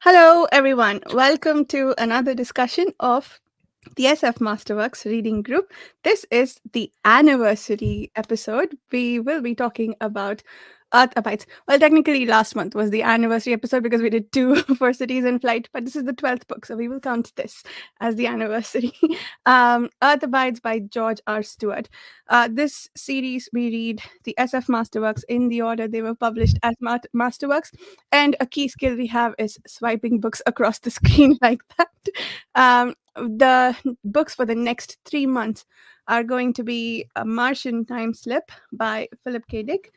Hello, everyone. Welcome to another discussion of the SF Masterworks reading group. This is the anniversary episode. We will be talking about Earth Abides. Well, technically, last month was the anniversary episode because we did two for Cities in Flight, but this is the 12th book, so we will count this as the anniversary. Earth Abides by George R Stewart. This series, we read the SF Masterworks in the order they were published as Masterworks, and a key skill we have is swiping books across the screen like that. The books for the next 3 months are going to be A Martian Time Slip by Philip K. Dick.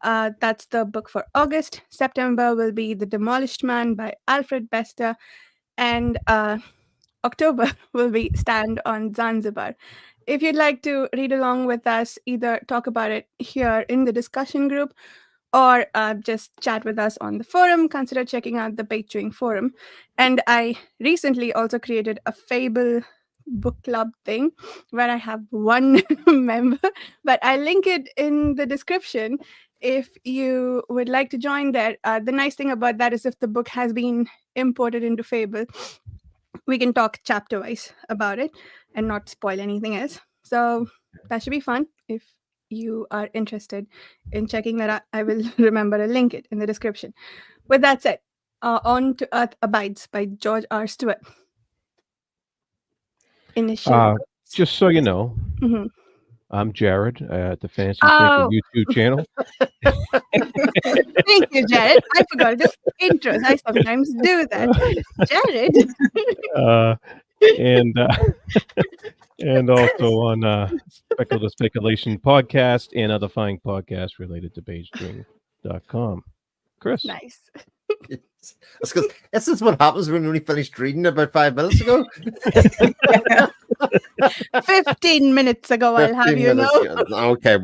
That's the book for August. September will be The Demolished Man by Alfred Bester. And October will be Stand on Zanzibar. If you'd like to read along with us, either talk about it here in the discussion group or just chat with us on the forum, consider checking out the Page Chewing forum. And I recently also created a Fable book club thing where I have one member, but I link it in the description if you would like to join there. The nice thing about that is if the book has been imported into Fable, we can talk chapter wise about it and not spoil anything else. So that should be fun. If you are interested in checking that out, I will remember to link it in the description. With that said, on to Earth Abides by George R. Stewart. Initial. Just so you know, Mhm. I'm Jared at the Fancy Oh. Thinking YouTube channel. Thank you, Jared. I forgot to do intros. I sometimes do that. Jared. And and also on Speculative Speculation podcast and other fine podcasts related to pagestream.com. Chris. Nice. This is what happens when you only finished reading about 5 minutes ago. 15 minutes ago, I'll have 15 you know. minutes, yeah. Okay,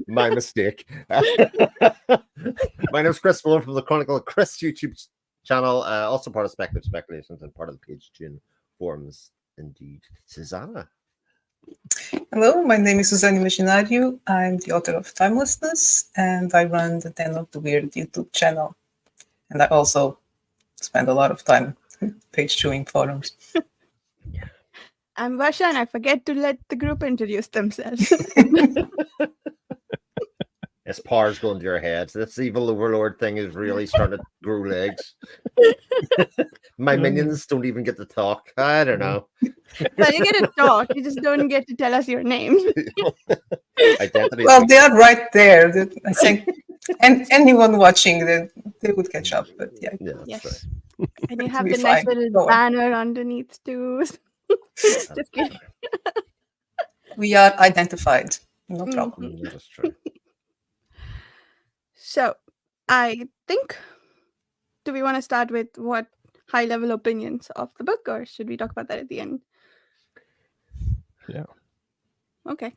my mistake. My name is Chris Fuller from the Chronicle of Chris YouTube channel, also part of Speculative Speculations and part of the Page Tune forums. Indeed, Susanna. Hello, my name is Susanna Imaginario. I'm the author of Timelessness, and I run the Den of the Weird YouTube channel. And I also spend a lot of time page chewing forums. I'm Varsha, and I forget to let the group introduce themselves. As powers go into your heads, this evil overlord thing is really starting to grow legs. My minions don't even get to talk. I don't know. Well, you get to talk, you just don't get to tell us your names. Identity. Well, they are right there. I think and anyone watching, they would catch up. But yeah. That's Yes. right. And you have Be the nice fine. little Go on. banner underneath too. Just kidding. We are identified. No Mm. problem. That's true. So, I think, do we want to start with what high-level opinions of the book, or should we talk about that at the end? Yeah. Okay.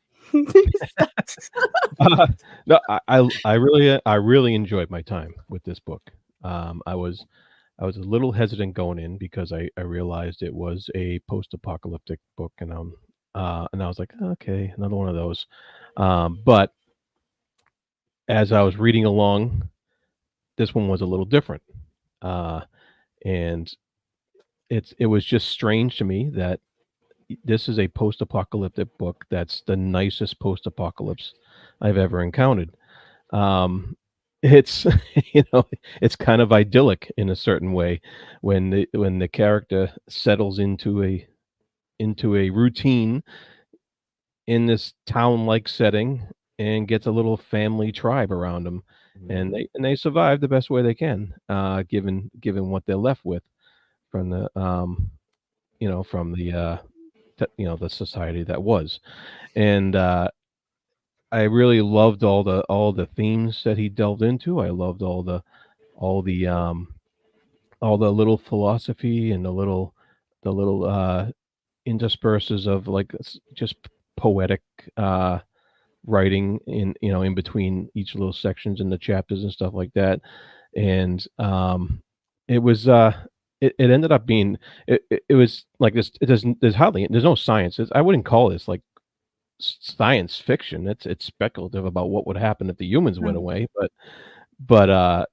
No, I really enjoyed my time with this book. I was a little hesitant going in because I realized it was a post-apocalyptic book, and I was like, okay, another one of those. But as I was reading along, this one was a little different, and it was just strange to me that this is a post-apocalyptic book that's the nicest post-apocalypse I've ever encountered. It's it's kind of idyllic in a certain way when the character settles into a routine in this town-like setting and gets a little family tribe around them, and they survive the best way they can, given what they're left with from the the society that was. And I really loved all the themes that he delved into. I loved all the little philosophy and the little intersperses of like just poetic writing in between each of those sections in the chapters and stuff like that. And it was it ended up being it was like this. There's no science. I wouldn't call this like science fiction. It's speculative about what would happen if the humans went away, but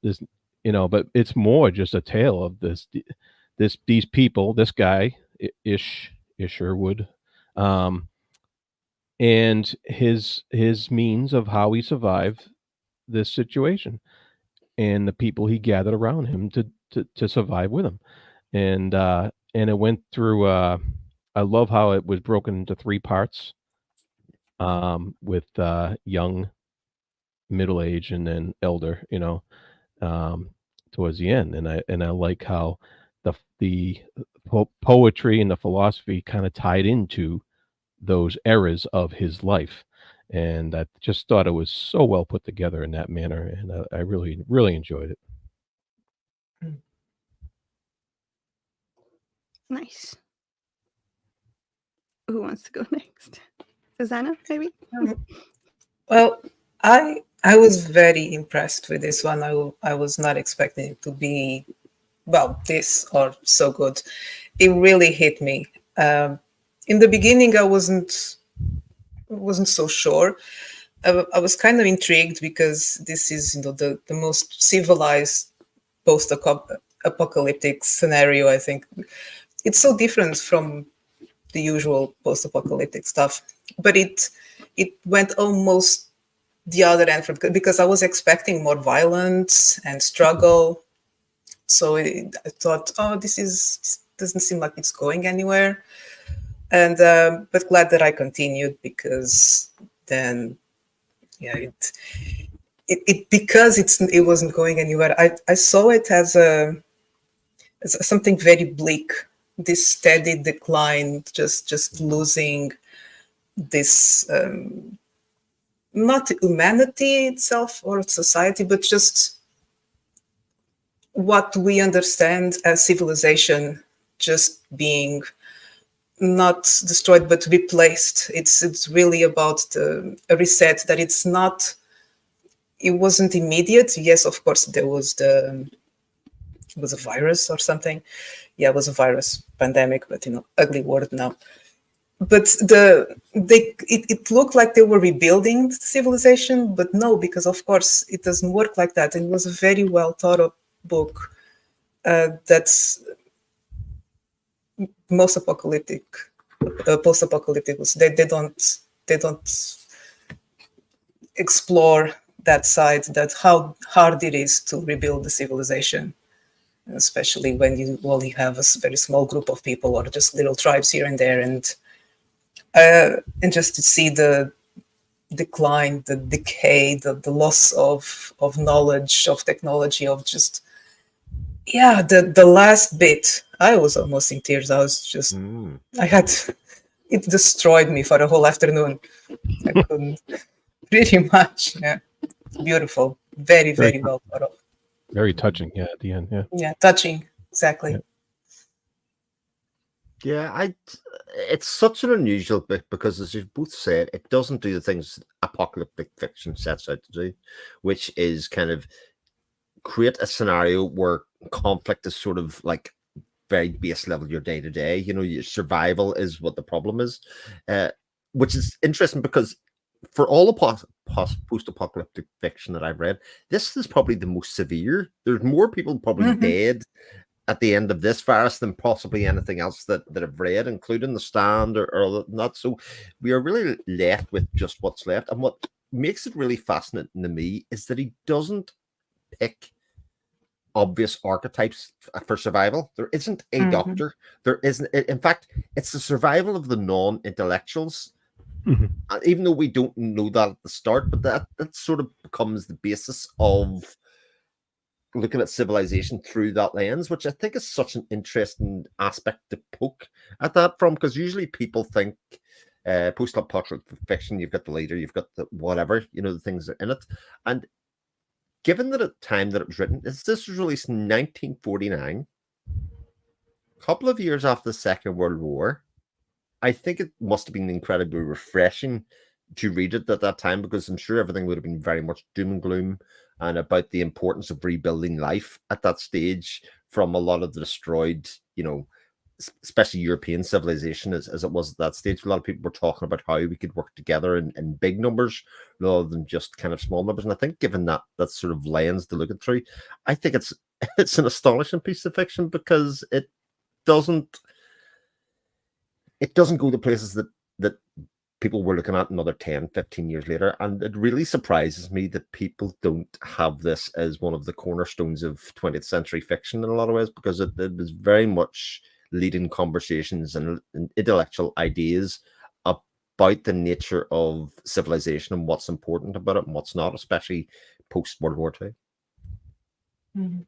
but it's more just a tale of these people, this guy, Isherwood, um, and his means of how he survived this situation, and the people he gathered around him to survive with him, and it went through. I love how it was broken into three parts, with young, middle age, and then elder. Um, towards the end, and I like how the poetry and the philosophy kind of tied into those eras of his life, and I just thought it was so well put together in that manner, and I really really enjoyed it. Nice. Who wants to go next? Susanna, maybe? Well, I was very impressed with this one. I was not expecting it to be, well, this or so good. It really hit me. In the beginning, I wasn't so sure. I was kind of intrigued because this is, the most civilized post-apocalyptic scenario. I think it's so different from the usual post-apocalyptic stuff, but it went almost the other end because I was expecting more violence and struggle. So I thought, oh, this doesn't seem like it's going anywhere. And but glad that I continued, because then, yeah, it because it wasn't going anywhere. I saw it as something very bleak, this steady decline, just losing this, not humanity itself or society, but just what we understand as civilization, just being not destroyed but replaced. It's really about a reset, that it wasn't immediate. Yes, of course, there was it was a virus or something. Yeah, it was a virus pandemic, but ugly word now. But it looked like they were rebuilding the civilization, but no, because of course it doesn't work like that. And it was a very well thought of book. That's most apocalyptic, post-apocalyptic. They don't explore that side, that how hard it is to rebuild the civilization, especially when you only have a very small group of people or just little tribes here and there, and just to see the decline, the decay, the loss of knowledge, of technology, of just, yeah, the last bit, I was almost in tears. I was just, it destroyed me for a whole afternoon. I couldn't, pretty much. Yeah, beautiful, very very well thought of. Very touching, yeah, at the end, yeah. Yeah, touching, exactly. Yeah, it's such an unusual book because, as you've both said, it doesn't do the things apocalyptic fiction sets out to do, which is kind of create a scenario where conflict is sort of like very base level, your day to day. Your survival is what the problem is, which is interesting because for all the post-apocalyptic fiction that I've read, this is probably the most severe. There's more people probably dead at the end of this virus than possibly anything else that I've read, including The Stand or not. So we are really left with just what's left. And what makes it really fascinating to me is that he doesn't pick obvious archetypes for survival. There isn't a doctor. There isn't. In fact, it's the survival of the non-intellectuals. Even though we don't know that at the start, but that sort of becomes the basis of looking at civilization through that lens, which I think is such an interesting aspect to poke at that from, because usually people think post-apocalyptic fiction, you've got the leader, you've got the whatever, the things that are in it. And given that at the time that it was written, this was released in 1949, a couple of years after the Second World War, I think it must have been incredibly refreshing to read it at that time, because I'm sure everything would have been very much doom and gloom and about the importance of rebuilding life at that stage from a lot of the destroyed, especially European civilization as it was at that stage. A lot of people were talking about how we could work together in big numbers rather than just kind of small numbers. And I think given that sort of lens to look it through, I think it's an astonishing piece of fiction because doesn't it doesn't go to places that people were looking at another 10, 15 years later. And it really surprises me that people don't have this as one of the cornerstones of 20th century fiction in a lot of ways, because it was very much leading conversations and intellectual ideas about the nature of civilization and what's important about it and what's not, especially post World War II. Mhm.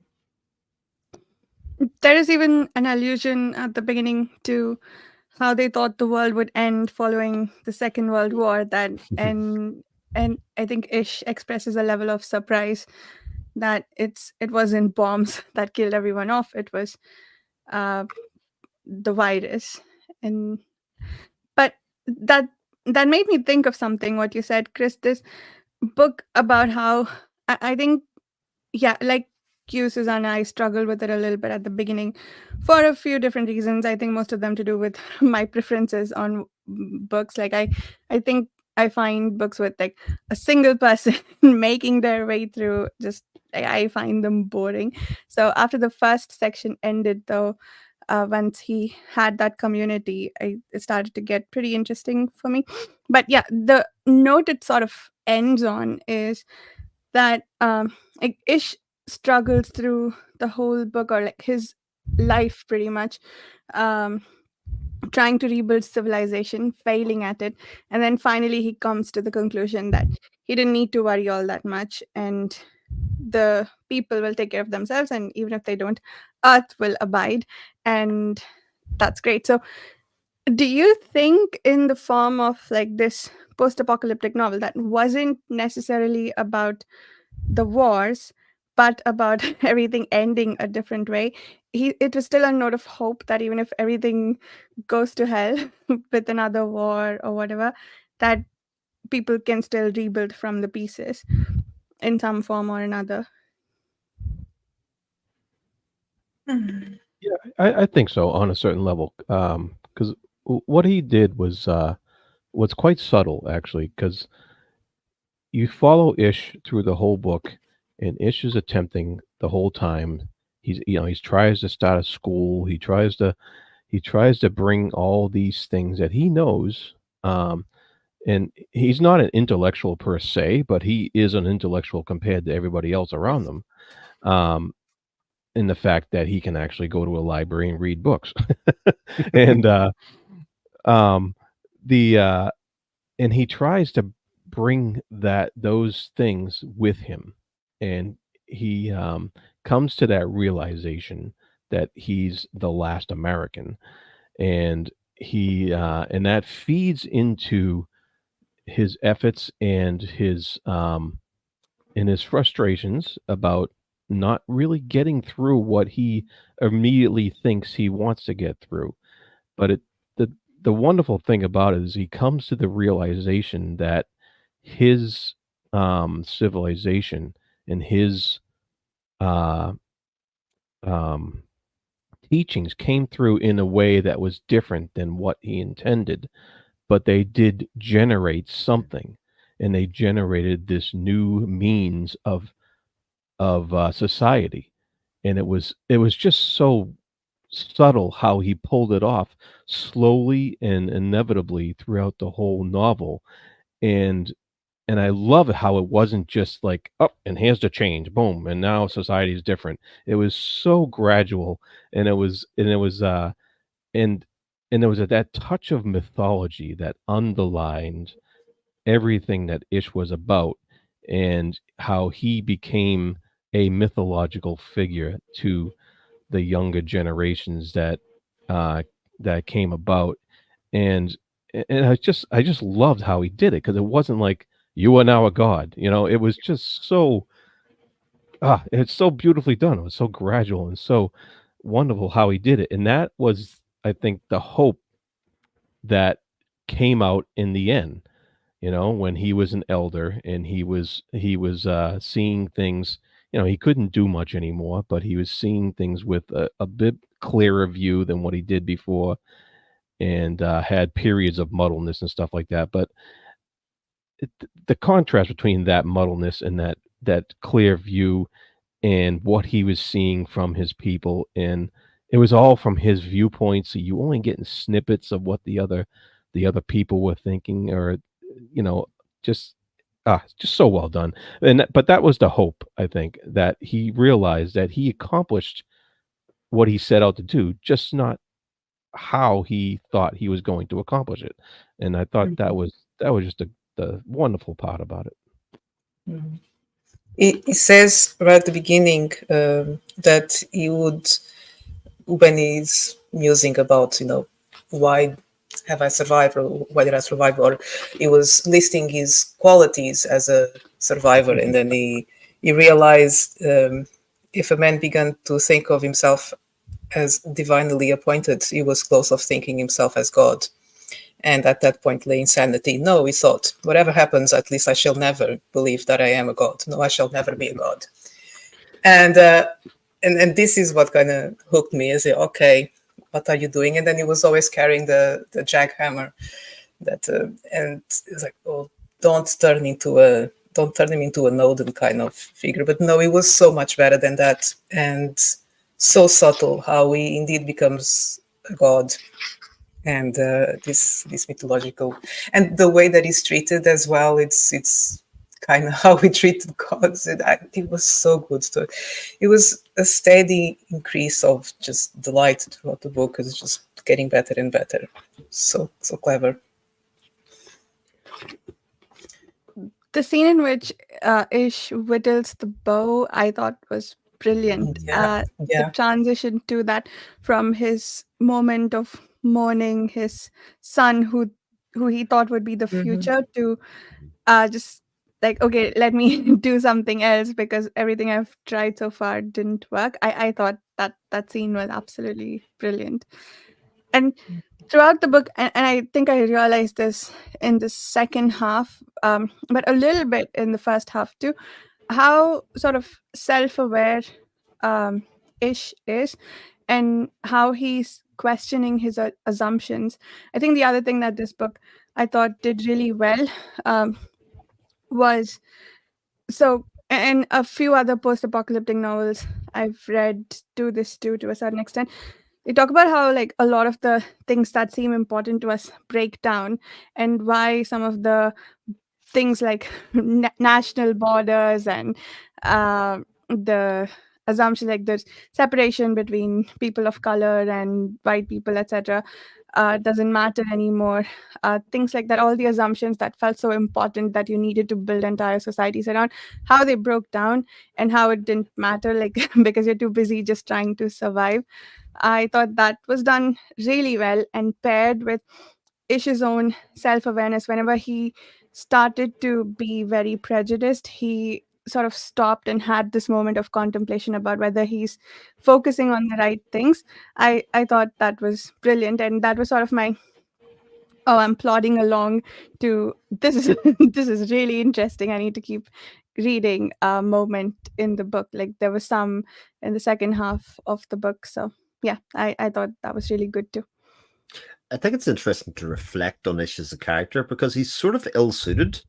There is even an allusion at the beginning to how they thought the world would end following the Second World War. And I think Ish expresses a level of surprise that it wasn't bombs that killed everyone off. It was uh, the virus. And but that that made me think of something. What you said, Chris. This book about how I think, yeah, like you, Susanna, I struggled with it a little bit at the beginning for a few different reasons. I think most of them to do with my preferences on books. Like I think I find books with like a single person making their way through, just I find them boring. So after the first section ended, though, once he had that community, it started to get pretty interesting for me. But yeah, the note it sort of ends on is that like Ish struggles through the whole book, or like his life pretty much, um trying to rebuild civilization, failing at it, and then finally he comes to the conclusion that he didn't need to worry all that much, and the people will take care of themselves, and even if they don't, Earth will abide, and that's great. So do you think in the form of like this post-apocalyptic novel that wasn't necessarily about the wars, but about everything ending a different way, it was still a note of hope that even if everything goes to hell with another war or whatever, that people can still rebuild from the pieces in some form or another? Mhm. Yeah, I think so on a certain level. Because what he did was quite subtle, actually. Because you follow Ish through the whole book, and Ish is attempting the whole time. He tries to start a school. He tries to bring all these things that he knows. And he's not an intellectual per se, but he is an intellectual compared to everybody else around them. Um, in the fact that he can actually go to a library and read books. and um, the and he tries to bring those things with him, and he comes to that realization that he's the last American, and and that feeds into his efforts and his frustrations about not really getting through what he immediately thinks he wants to get through. But the wonderful thing about it is he comes to the realization that his civilization and his uh, um, teachings came through in a way that was different than what he intended, but they did generate something, and they generated this new means of society, and it was just so subtle how he pulled it off slowly and inevitably throughout the whole novel, and and I love it how it wasn't just like, "Oh, and here's the change, boom, and now society is different." It was so gradual, and and and there was that touch of mythology that underlined everything that Ish was about, and how he became a mythological figure to the younger generations uh, that came about, and and I just loved how he did it because it wasn't like you are now a god, it was just so it's so beautifully done. It was so gradual and so wonderful how he did it, and that was, I think, the hope that came out in the end. When he was an elder and he was seeing things. He couldn't do much anymore, but he was seeing things with a bit clearer view than what he did before, and had periods of muddleness and stuff like that. But the contrast between that muddleness and that clear view and what he was seeing from his people, and it was all from his viewpoint, so you only getting snippets of what the other people were thinking, or you know, just just so well done. But that was the hope, I think, that he realized that he accomplished what he set out to do, just not how he thought he was going to accomplish it. And I thought that was just the wonderful part about it. Mhm. He says right at the beginning that he would, when he's musing about, why have I survived, or why did I survive, or he was listing his qualities as a survivor, and then he realized if a man began to think of himself as divinely appointed, he was close of thinking himself as God. And at that point lay insanity. No, he thought, whatever happens, at least I shall never believe that I am a god. No, I shall never be a god. And this is what kind of hooked me. I say, okay, what are you doing? And then he was always carrying the jackhammer. And it's like, oh, don't turn him into an Odin kind of figure. But no, he was so much better than that, and so subtle how he indeed becomes a god. And this mythological, and the way that he's treated as well, it's kind of how we treated gods. It was so good. So it was a steady increase of just delight throughout the book. It's just getting better and better. So clever. The scene in which Ish whittles the bow, I thought was brilliant. Yeah. The transition to that, from his moment of mourning his son, who he thought would be the future, to just like, okay, let me do something else because everything I've tried so far didn't work. I thought that scene was absolutely brilliant. And throughout the book, and I think I realized this in the second half, but a little bit in the first half too, how sort of self-aware Ish is, and how he's questioning his assumptions. I think the other thing that this book I thought did really well was, so, and a few other post-apocalyptic novels I've read do this too, to a certain extent. They talk about how, like, a lot of the things that seem important to us break down, and why some of the things like national borders and the assumption, like the separation between people of color and white people, etc., doesn't matter anymore. Things like that, all the assumptions that felt so important that you needed to build entire societies around, how they broke down and how it didn't matter, like because you're too busy just trying to survive. I thought that was done really well, and paired with Ish's own self-awareness. Whenever he started to be very prejudiced, he sort of stopped and had this moment of contemplation about whether he's focusing on the right things. I thought that was brilliant, and that was sort of my, oh, I'm plodding along to this is this is really interesting, I need to keep reading moment in the book. Like, there was some in the second half of the book. So yeah, I thought that was really good too. I think it's interesting to reflect on Ish as a character because he's sort of ill-suited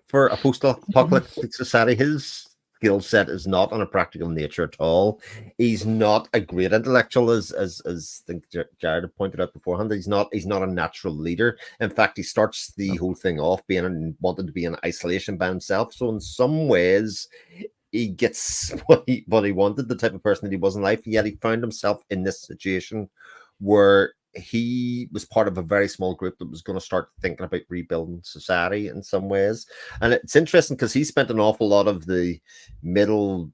for a post-apocalyptic society. His skill set is not on a practical nature at all. He's not a great intellectual, as I think Jared had pointed out beforehand. He's not a natural leader. In fact, he starts the whole thing off wanting to be in isolation by himself. So in some ways, he gets what he wanted, the type of person that he was in life. Yet he found himself in this situation where he was part of a very small group that was going to start thinking about rebuilding society in some ways. And it's interesting because he spent an awful lot of the middle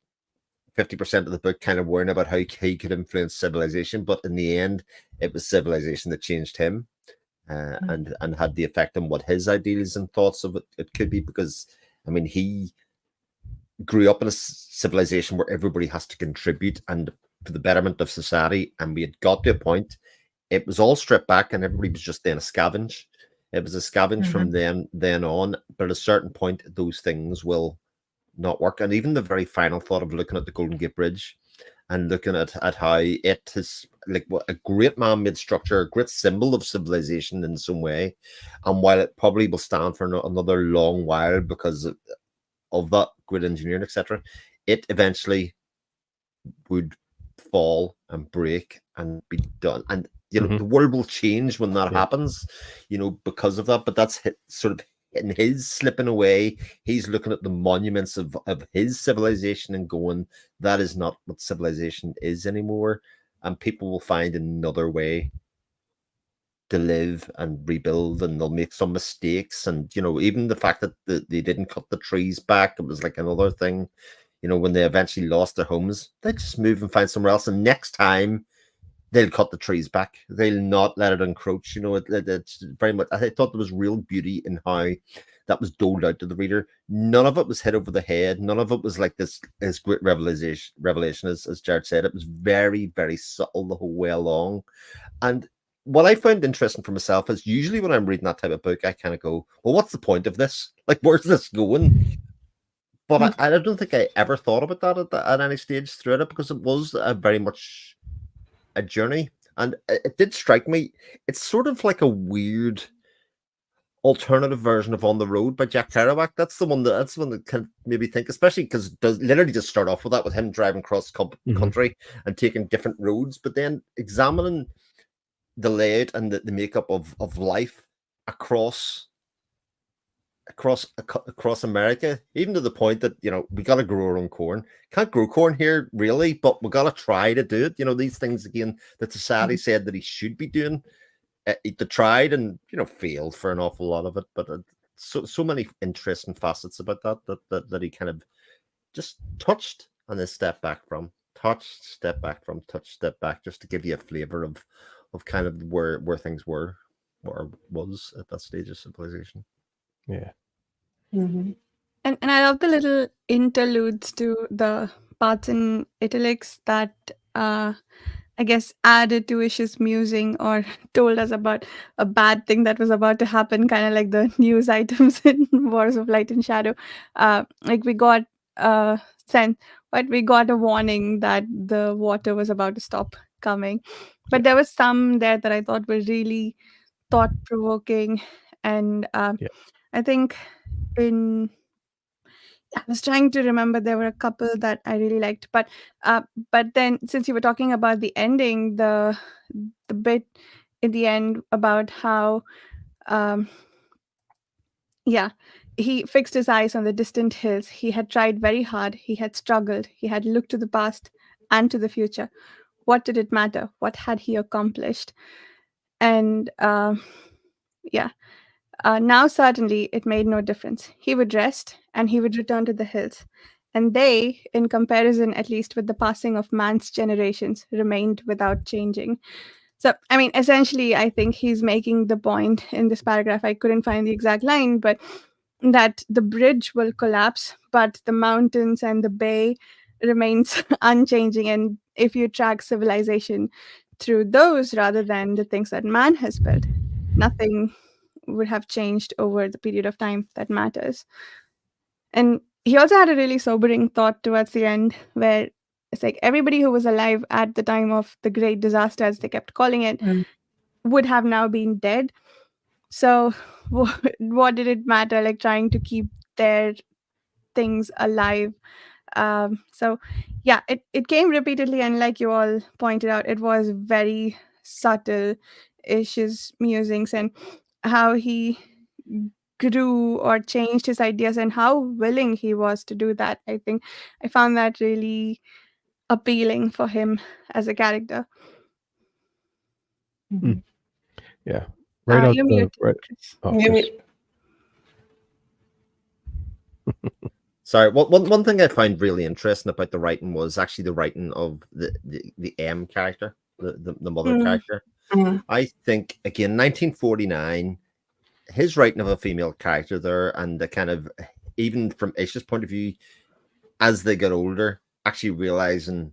50% of the book kind of worrying about how he could influence civilization, but in the end it was civilization that changed him, and had the effect on what his ideals and thoughts of it could be. Because I mean, he grew up in a civilization where everybody has to contribute and for the betterment of society, and we had got to a point it was all stripped back and everybody was just then a scavenge. It was a scavenge from then on. But at a certain point, those things will not work. And even the very final thought of looking at the Golden Gate Bridge and looking at how it is like what a great man-made structure, a great symbol of civilization in some way, and while it probably will stand for another long while because of that great engineering, etc., it eventually would fall and break and be done. And the world will change when that happens, because of that. But that's sort of in his slipping away. He's looking at the monuments of his civilization and going, that is not what civilization is anymore. And people will find another way to live and rebuild, and they'll make some mistakes. And even the fact that they didn't cut the trees back, it was like another thing. When they eventually lost their homes, they just move and find somewhere else. And next time, they'll cut the trees back. They'll not let it encroach. It's very much. I thought there was real beauty in how that was doled out to the reader. None of it was hit over the head. None of it was like this great revelation, as Jared said. It was very, very subtle the whole way along. And what I found interesting for myself is usually when I'm reading that type of book, I kind of go, well, what's the point of this? Like, where's this going? But I don't think I ever thought about that at any stage throughout it, because it was very much a journey. And it did strike me, it's sort of like a weird alternative version of On the Road by Jack Kerouac. That's the one that can maybe think, especially because it does literally just start off with that, with him driving across country and taking different roads, but then examining the layout and the makeup of life across America, even to the point that we got to grow our own corn. Can't grow corn here really, but we got to try to do it. These things again that society said that he should be doing. He tried and failed for an awful lot of it, but so many interesting facets about that he kind of just touched and then step back from, touched, step back from, touch, step back, just to give you a flavor of kind of where things were or was at that stage of civilization. Yeah. And I love the little interludes to the parts in italics that I guess added to Ish's musing or told us about a bad thing that was about to happen, kind of like the news items in Wars of Light and Shadow. Like we got a sense, but we got a warning that the water was about to stop coming. But there was some there that I thought were really thought-provoking, and I think I was trying to remember, there were a couple that I really liked, but then since you were talking about the ending, the bit in the end about how he fixed his eyes on the distant hills. He had tried very hard. He had struggled. He had looked to the past and to the future. What did it matter? What had he accomplished? And now certainly it made no difference. He would rest and he would return to the hills. And they, in comparison, at least with the passing of man's generations, remained without changing. So, I mean, essentially, I think he's making the point in this paragraph. I couldn't find the exact line, but that the bridge will collapse, but the mountains and the bay remains unchanging. And if you track civilization through those rather than the things that man has built, nothing would have changed over the period of time that matters. And he also had a really sobering thought towards the end, where it's like everybody who was alive at the time of the great disaster, as they kept calling it, would have now been dead. So what did it matter, like trying to keep their things alive? So yeah, it came repeatedly, and like you all pointed out, it was very subtle, Ish's musings and how he grew or changed his ideas and how willing he was to do that. I think I found that really appealing for him as a character. Yeah. Right out You're the muted, right. Chris. Oh, Chris. Sorry, one thing I found really interesting about the writing was actually the writing of the M character, the mother character. I think again, 1949, his writing of a female character there, and the kind of, even from Ish's point of view, as they get older, actually realizing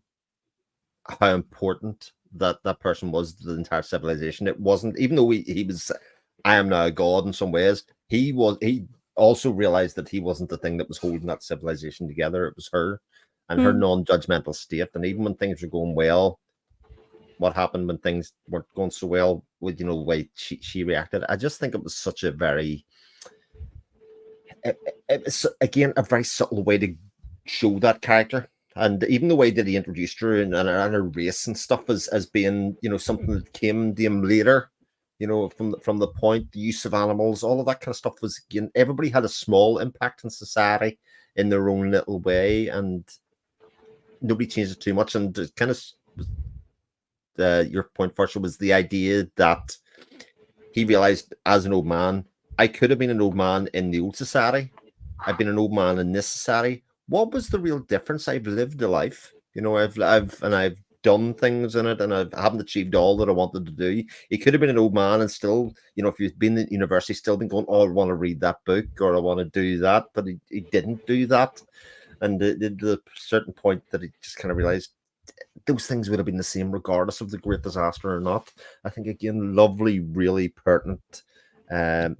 how important that person was to the entire civilization. It wasn't, even though he was, I am now a god in some ways, he also realized that he wasn't the thing that was holding that civilization together. It was her. and her non-judgmental state. And even when things were going well, what happened when things weren't going so well with, the way she reacted. I just think it was such a very, it's again a very subtle way to show that character. And even the way that he introduced her and her race and stuff as being, something that came to him later, from the point, the use of animals, all of that kind of stuff was, again, everybody had a small impact in society in their own little way, and nobody changed it too much. And it kind of, your point first was the idea that he realized as an old man, I could have been an old man in the old society. I've been an old man in this society. What was the real difference? I've lived a life, I've done things in it, and I haven't achieved all that I wanted to do. He could have been an old man and still, if you've been at university, still been going, oh, I want to read that book or I want to do that, but he didn't do that. And the certain point that he just kind of realized those things would have been the same regardless of the great disaster or not. I think, again, lovely, really pertinent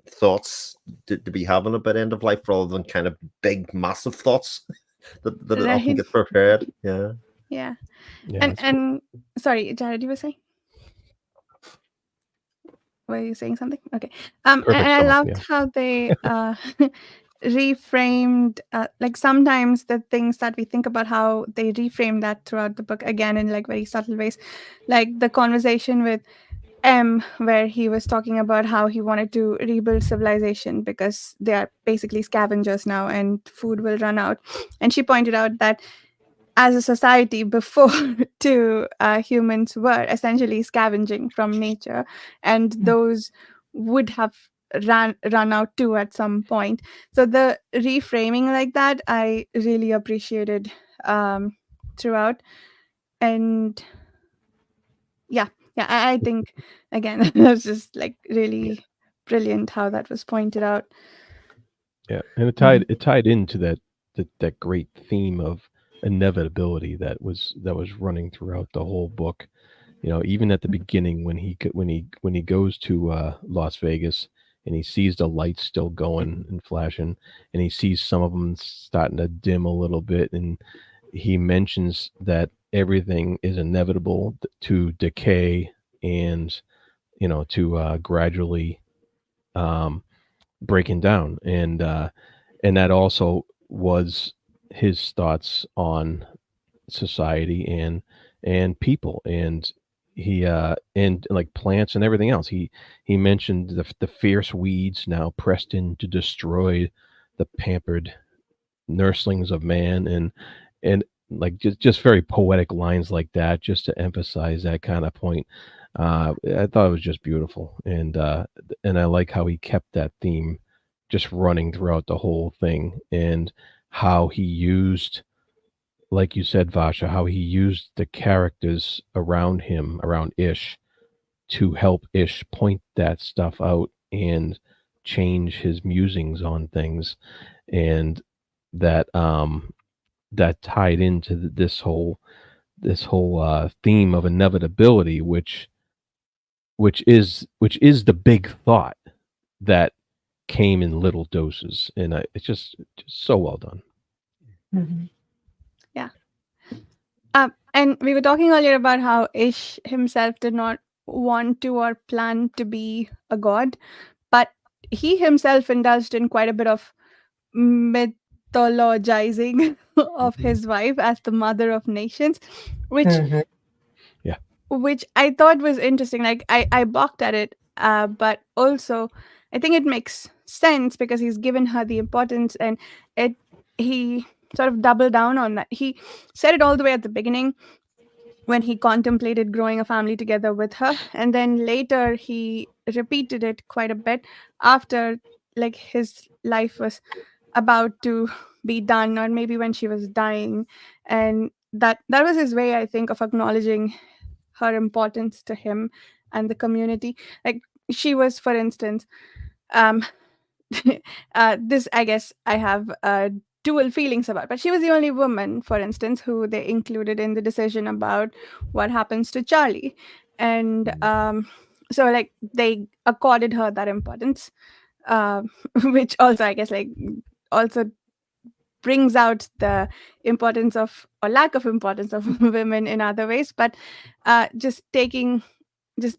thoughts to be having about end of life, rather than kind of big, massive thoughts that often get prepared. Yeah. Yeah. Yeah, And sorry, Jared, you were saying? Were you saying something? Okay. And I loved how they reframed, like sometimes the things that we think about, how they reframe that throughout the book, again in like very subtle ways, like the conversation with M, where he was talking about how he wanted to rebuild civilization because they are basically scavengers now and food will run out. And she pointed out that as a society before humans were essentially scavenging from nature, and those would have run out too at some point. So the reframing like that, I really appreciated throughout. And yeah, I think again it was just like really brilliant how that was pointed out. Yeah, and it tied into that great theme of inevitability that was running throughout the whole book. Even at the beginning, when he goes to Las Vegas and he sees the lights still going and flashing, and he sees some of them starting to dim a little bit, and he mentions that everything is inevitable to decay and to gradually breaking down, and that also was his thoughts on society and people, and he and like plants and everything else. He mentioned the fierce weeds now pressed in to destroy the pampered nurslings of man, and like just very poetic lines like that, just to emphasize that kind of point. I thought it was just beautiful, and I like how he kept that theme just running throughout the whole thing, and how he used, like you said, Vasha, how he used the characters around him, around Ish, to help Ish point that stuff out and change his musings on things, and that that tied into this whole theme of inevitability, which is the big thought that came in little doses, and it's just so well done. Yeah. And we were talking earlier about how Ish himself did not want to or plan to be a god, but he himself indulged in quite a bit of mythologizing of his wife as the mother of nations, which Yeah. which I thought was interesting. Like I balked at it, but also I think it makes sense because he's given her the importance, and he sort of doubled down on that. He said it all the way at the beginning when he contemplated growing a family together with her, and then later he repeated it quite a bit after, like, his life was about to be done, or maybe when she was dying, and that was his way, I think, of acknowledging her importance to him and the community. Like, she was, for instance, um this, I guess, I have dual feelings about, but she was the only woman, for instance, who they included in the decision about what happens to Charlie. And so, like, they accorded her that importance, which also, I guess, like, also brings out the importance of or lack of importance of women in other ways. But just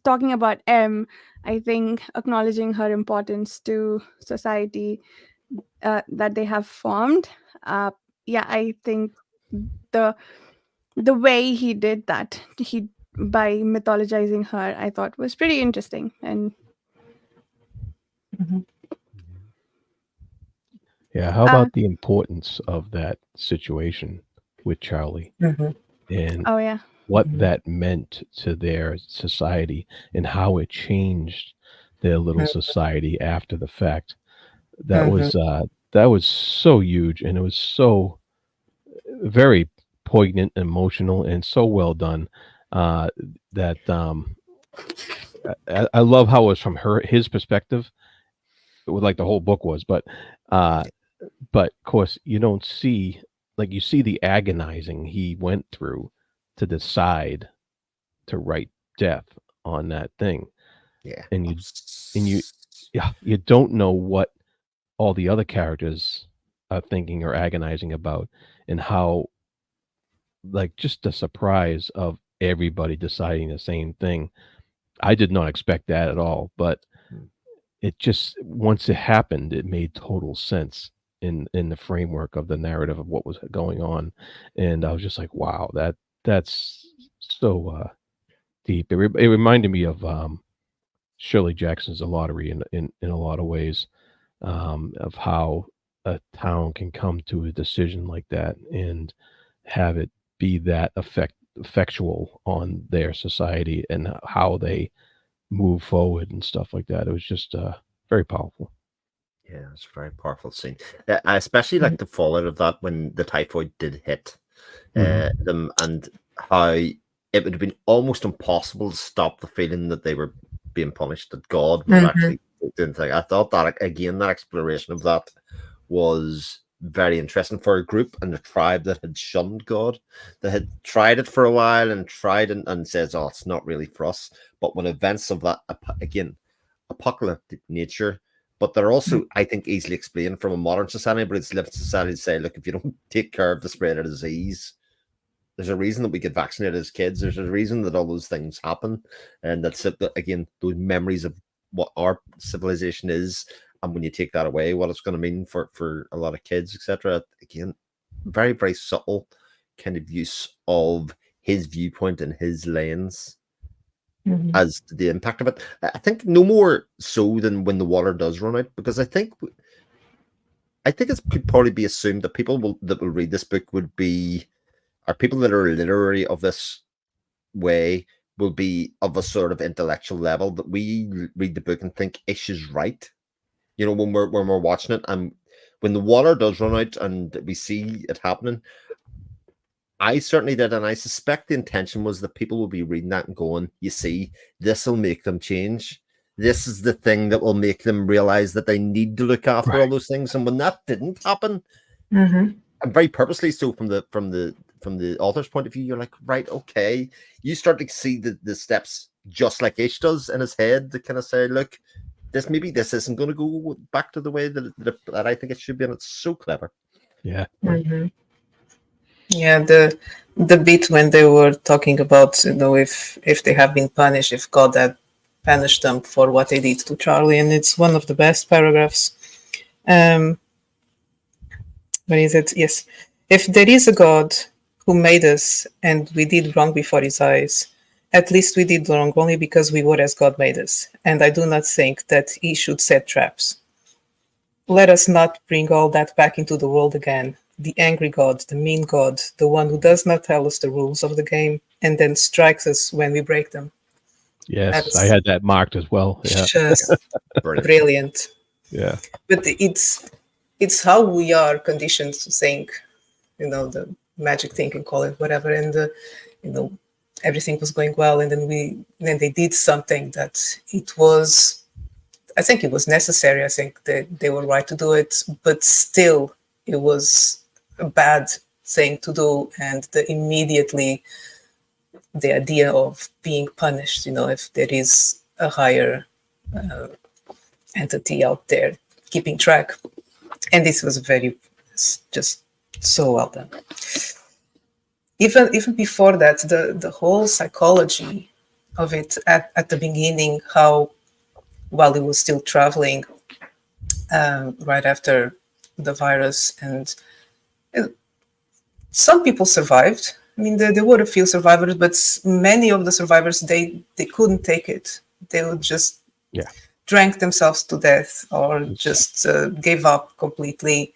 talking about M, I think acknowledging her importance to society that they have formed. Yeah, I think the the way he did that, he by mythologizing her, I thought was pretty interesting. And Mhm. Yeah, how uh, about the importance of that situation with Charlie Mhm. and oh yeah, what Mhm. that meant to their society and how it changed their little society after the fact? That Mhm. was that was so huge, and it was so very poignant, emotional, and so well done. Uh, that I love how it was from his perspective, like the whole book was, uh, but of course you don't see, like, you see the agonizing he went through to decide to write death on that thing, Yeah. and you yeah, you don't know what all the other characters are thinking or agonizing about, and how, like, just the surprise of everybody deciding the same thing. I did not expect that at all, but Mm. it just, once it happened, it made total sense in the framework of the narrative of what was going on, and I was just like, wow, that's so deep. It reminded me of Shirley Jackson's The Lottery in a lot of ways, of how a town can come to a decision like that and have it be that effectual on their society and how they move forward and stuff like that. It was just very powerful. Yeah, it's a very powerful scene. I especially like the fallout of that when the typhoid did hit Mhm. them, and how it would have been almost impossible to stop the feeling that they were being punished, that God was Mhm. actually doing things. I thought that, again, that exploration of that was very interesting for a group and a tribe that had shunned God, that had tried it for a while and tried and says, oh, it's not really for us. But when events of that, again, apocalyptic nature, but they're also, I think, easily explained from a modern society, but it's lived society to say, look, if you don't take care of the spread of disease, there's a reason that we get vaccinated as kids. There's a reason that all those things happen. And that's, again, those memories of what our civilization is. And when you take that away, what it's going to mean for a lot of kids, etc. Again, very, very subtle kind of use of his viewpoint and his lens Mhm. as to the impact of it. I think no more so than when the water does run out, because I think it could probably be assumed that people that will read this book are people that are literary of this way, will be of a sort of intellectual level that we read the book and think Ish is right. You know, when we're watching it, and when the water does run out and we see it happening, I certainly did, and I suspect the intention was that people will be reading that and going, you see, this will make them change. This is the thing that will make them realize that they need to look after all Right. those things. And when that didn't happen, Mhm. and very purposely so from the author's point of view, you're like, right, okay. You start to see the steps just like Ish does in his head to kind of say, look, this isn't going to go back to the way that I think it should be, and it's so clever. Yeah. Mhm. Yeah, the bit when they were talking about, if they have been punished, if God had punished them for what they did to Charlie, and it's one of the best paragraphs. Um, what is it? Yes, if there is a God who made us and we did wrong before His eyes, at least we did wrong only because we were as God made us, and I do not think that He should set traps. Let us not bring all that back into the world again. The angry God, the mean God, the one who does not tell us the rules of the game and then strikes us when we break them. Yes, I That's had that marked as well. Yeah. just Brilliant. brilliant. Yeah. But it's how we are conditioned to think, the magic thinking, call it whatever, and you know, everything was going well, and then they did something that it was. I think it was necessary. I think they were right to do it, but still, it was a bad thing to do. And immediately the idea of being punished, if there is a higher entity out there keeping track. And this was very just So well done. Even before that, the whole psychology of it at the beginning, how while he was still traveling right after the virus, and some people survived. I mean, there were a few survivors, but many of the survivors, they couldn't take it. They would just Yeah. drank themselves to death or just gave up completely.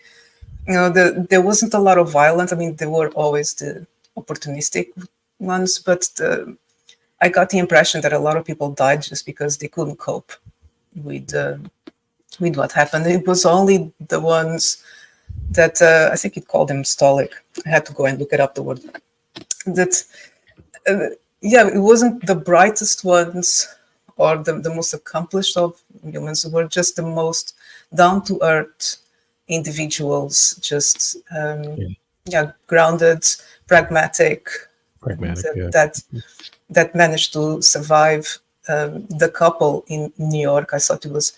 You know, there wasn't a lot of violence. I mean, there were always the opportunistic ones, but I got the impression that a lot of people died just because they couldn't cope with what happened. It was only the ones that I think it called them stoic. I had to go and look it up, the word. That yeah, it wasn't the brightest ones or the most accomplished of humans. Were just the most down to earth individuals, just grounded, pragmatic, Pragmatic, yeah. that managed to survive. The couple in New York, I thought it was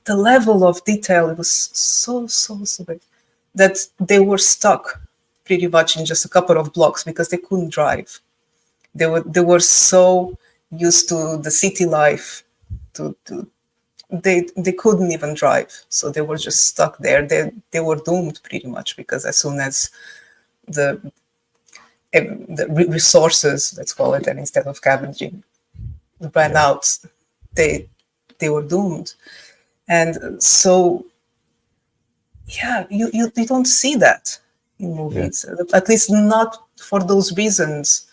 the level of detail. It was so big that they were stuck pretty much in just a couple of blocks because they couldn't drive. They were so used to the city life to they couldn't even drive, so they were just stuck there. They were doomed pretty much, because as soon as the resources, let's call it, and instead of scavenging, ran out, they were doomed. And so you don't see that in movies, at least not for those reasons,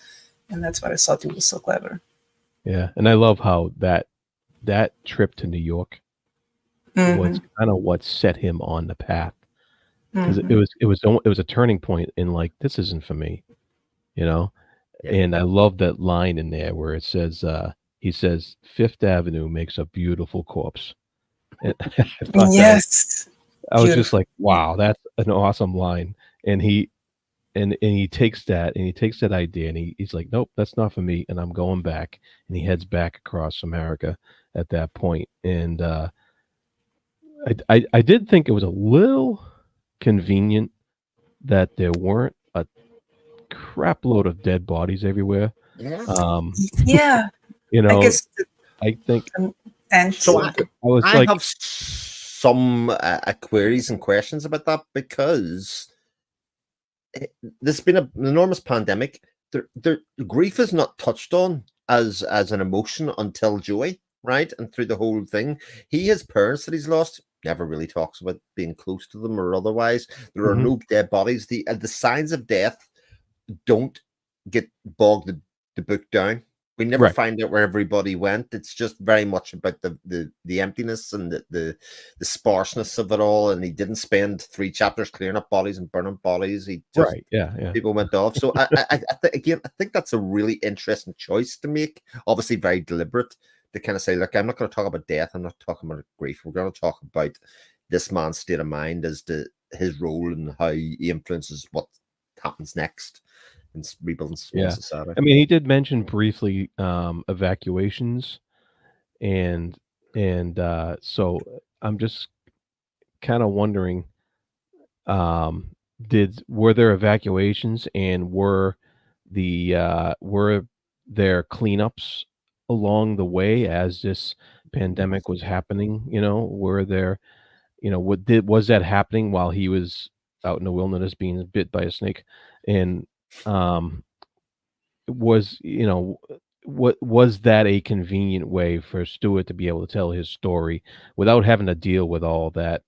and that's why I thought it was so clever. Yeah, and I love how that trip to New York was kind of what set him on the path, because it was a turning point in, like, this isn't for me, you know. And I love that line in there where it says, he says, Fifth Avenue makes a beautiful corpse. And I thought Yes, I was just like, wow, that's an awesome line. And he takes that idea, and he's like, nope, that's not for me, and I'm going back. And he heads back across America at that point. And I did think it was a little convenient that there weren't a crap load of dead bodies everywhere. Yeah, You I know, guess. I think And So I was I like, have some queries and questions about that, because there's been an enormous pandemic. Grief is not touched on as an emotion until Joey, right? And through the whole thing, he has parents that he's lost. Never really talks about being close to them or otherwise. There are no dead bodies. The signs of death don't get bogged the book down. We never find out where everybody went. It's just very much about the emptiness and the sparseness of it all. And he didn't spend 3 chapters clearing up bodies and burning bodies. He just people went off. So I think that's a really interesting choice to make. Obviously, very deliberate, to kind of say, look, I'm not going to talk about death. I'm not talking about grief. We're going to talk about this man's state of mind as to his role and how he influences what happens next in rebuilding society. I mean, he did mention briefly evacuations, and so I'm just kind of wondering, were there evacuations, and were there cleanups along the way as this pandemic was happening? You know, were there, was that happening while he was out in the wilderness being bit by a snake? And was that a convenient way for Stewart to be able to tell his story without having to deal with all that,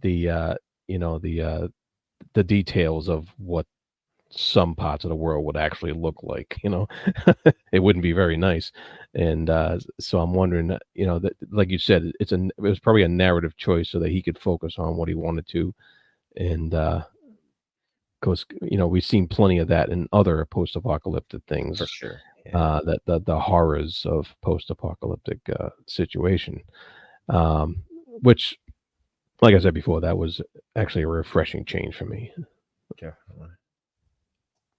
the details of what some parts of the world would actually look like? It wouldn't be very nice. And so I'm wondering, that, like you said, it was probably a narrative choice so that he could focus on what he wanted to. And because we've seen plenty of that in other post-apocalyptic things, for sure. That the horrors of post-apocalyptic situation, which, like I said before, that was actually a refreshing change for me.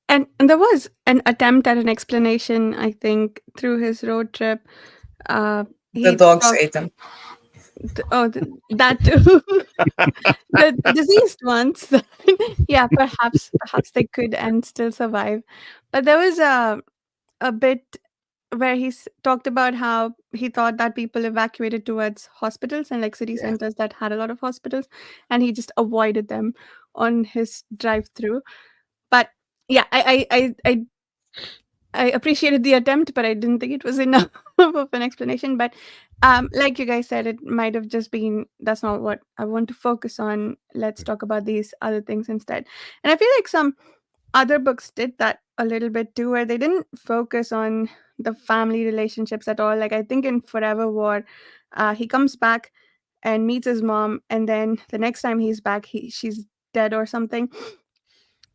And there was an attempt at an explanation, I think, through his road trip. The dogs ate him. That too. The diseased ones. Yeah, perhaps they could and still survive. But there was a bit where talked about how he thought that people evacuated towards hospitals and like city Yeah. centers that had a lot of hospitals, and he just avoided them on his drive through. But yeah, I appreciated the attempt, but I didn't think it was enough of an explanation. But like you guys said, it might have just been that's not what I want to focus on. Let's talk about these other things instead. And I feel like some other books did that a little bit too, where they didn't focus on the family relationships at all. Like I think in Forever War, he comes back and meets his mom, and then the next time he's back, she's dead or something,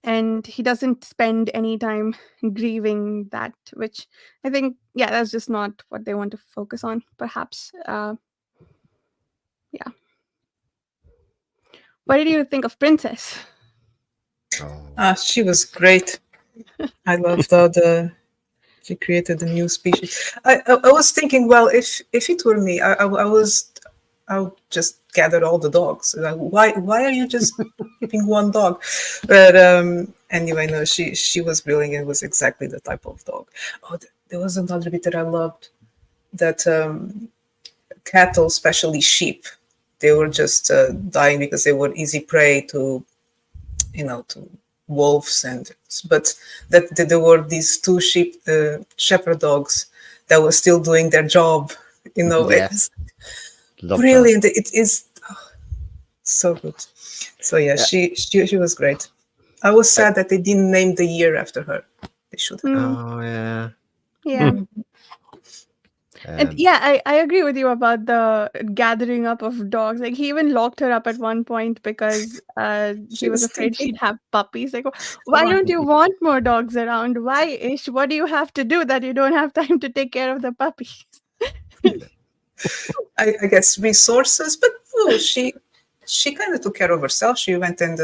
and he doesn't spend any time grieving that, which I think, yeah, that's just not what they want to focus on, perhaps. Yeah. What did you think of Princess? Oh. She was great. I loved how she created a new species. I was thinking, well, if it were me, I would just gather all the dogs. Like, why are you just keeping one dog? But anyway, no, she was brilliant. It was exactly the type of dog. Oh, there was another bit that I loved. That cattle, especially sheep, they were just dying because they were easy prey to wolves, but that there were these two sheep shepherd dogs that were still doing their job. Yes. It's Love brilliant. It is so good. So yeah, she was great. I was sad that they didn't name the year after her. They should have. that. Oh yeah. Yeah. And yeah, I agree with you about the gathering up of dogs. Like he even locked her up at one point because he was afraid she'd have puppies. Like, why don't you want more dogs around? Why, Ish? What do you have to do that you don't have time to take care of the puppies? I guess resources, but she kind of took care of herself. She went and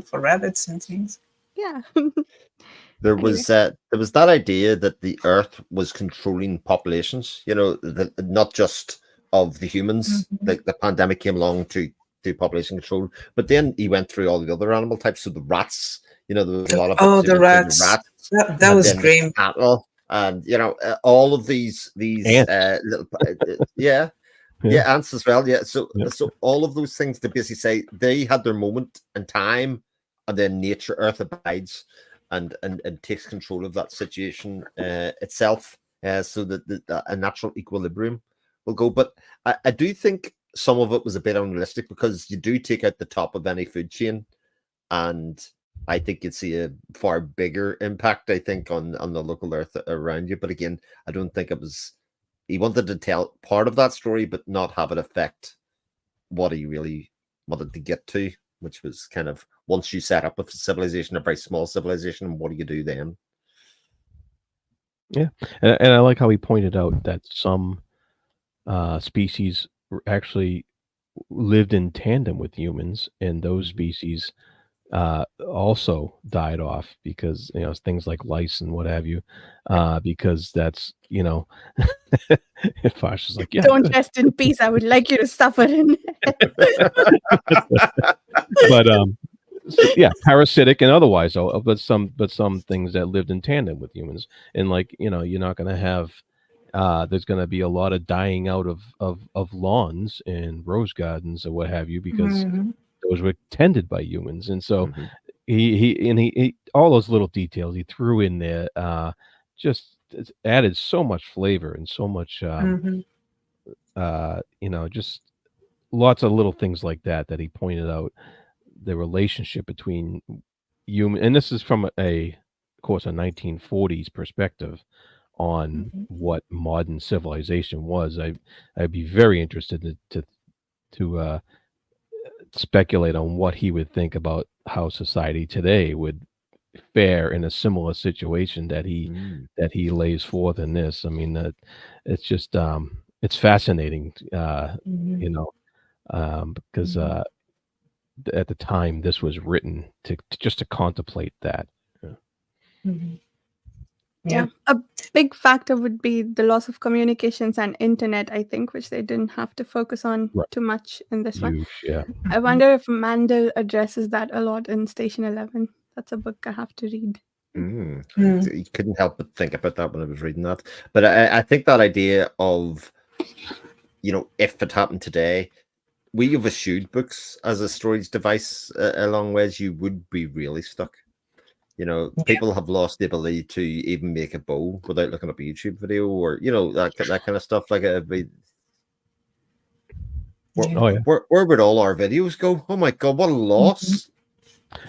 for rabbits and things. Yeah. There Anyway. was that idea that the Earth was controlling populations. Not just of the humans. Like the pandemic came along to do population control, but then he went through all the other animal types. So the rats, there was a lot of the rats. That was great. Cattle, and all of these little ants as well. Yeah, so all of those things to basically say they had their moment in time, and then nature, Earth abides. And takes control of that situation itself, so that a natural equilibrium will go. But I do think some of it was a bit unrealistic because you do take out the top of any food chain, and I think you'd see a far bigger impact, I think, on the local Earth around you. But again, I don't think it was. He wanted to tell part of that story, but not have it affect what he really wanted to get to, which was kind of once you set up a civilization, a very small civilization, what do you do then? Yeah, and I like how he pointed out that some species actually lived in tandem with humans, and those species also died off because things like lice and what have you, because that's Fosh is like, yeah, don't rest in peace. I would like you to suffer in but yeah, parasitic and otherwise. But some things that lived in tandem with humans, and like you're not going to have. There's going to be a lot of dying out of lawns and rose gardens or what have you because those were tended by humans, and so he all those little details he threw in there just added so much flavor and so much just lots of little things like that he pointed out the relationship between human, and this is from of course a 1940s perspective on what modern civilization was. I'd be very interested to speculate on what he would think about how society today would fare in a similar situation that he lays forth in this. I mean, it's just it's fascinating, because at the time this was written to just to contemplate that. Yeah. A big factor would be the loss of communications and internet, I think, which they didn't have to focus on Right. too much in this one. Huge, yeah. I wonder if Mandel addresses that a lot in Station 11. That's a book I have to read. Mm. Mm. You couldn't help but think about that when I was reading that. But I think that idea of, if it happened today, we have eschewed books as a storage device a long ways. You would be really stuck. People have lost the ability to even make a bow without looking up a YouTube video or that kind of stuff. Like Oh yeah. where would all our videos go? Oh my god, what a loss!